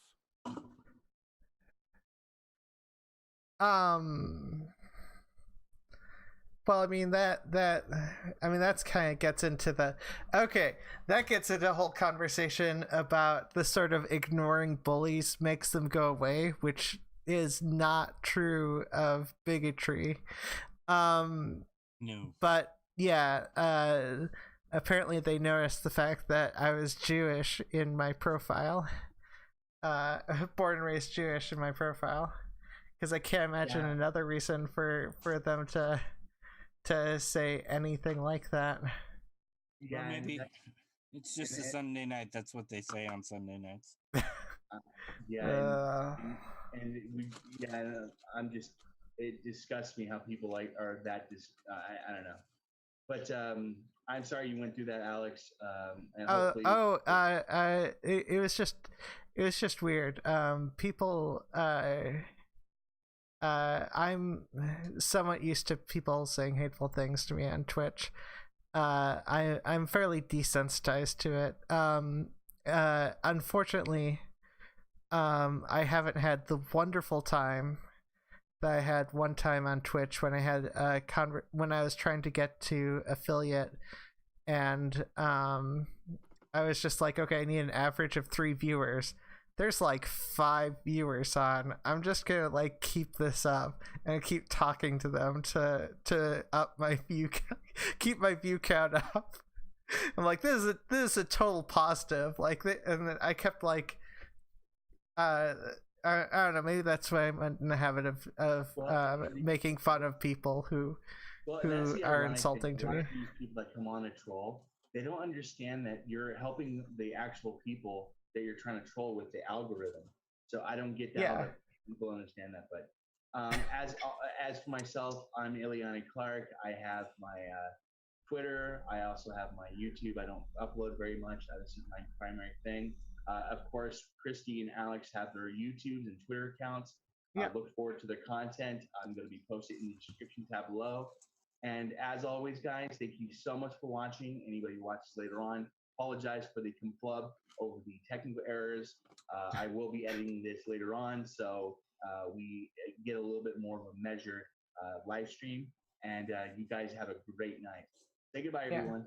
well, I mean that's kind of gets into that gets into a whole conversation about the sort of ignoring bullies makes them go away, which is not true of bigotry. No. But yeah, apparently they noticed the fact that I was Jewish in my profile. Born and raised Jewish in my profile. Because I can't imagine another reason for them to say anything like that. Yeah, or maybe it's just a Sunday night. That's what they say on Sunday nights. I'm just. It disgusts me how people are that. I don't know, but I'm sorry you went through that, Alex. And it was just weird. People. I'm somewhat used to people saying hateful things to me on Twitch. I'm fairly desensitized to it. Unfortunately, I haven't had the wonderful time that I had one time on Twitch when I had when I was trying to get to affiliate, and I was just like, okay, I need an average of 3 viewers. There's like 5 viewers on. I'm just gonna like keep this up and keep talking to them to up my view keep my view count up. I'm like, this is a total positive. Like, and then I kept like, I don't know. Maybe that's why I'm in the habit of making fun of people who are insulting to me. These people that come on a troll, they don't understand that you're helping the actual people that you're trying to troll with the algorithm. So I don't get that. Yeah. People understand that, but as for myself, I'm Ileana Clark. I have my Twitter. I also have my YouTube. I don't upload very much. This is my primary thing. Of course, Christy and Alex have their YouTubes and Twitter accounts. I look forward to their content. I'm going to be posted in the description tab below. And as always, guys, thank you so much for watching. Anybody who watches later on, apologize for the conflub over the technical errors. I will be editing this later on, so we get a little bit more of a measured live stream. And you guys have a great night. Say goodbye, everyone.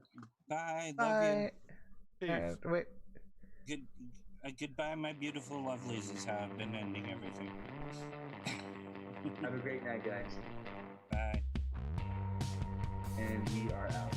Bye. Love you. Wait. Goodbye, my beautiful lovelies is how I've been ending everything. Have a great night, guys. Bye. And we are out.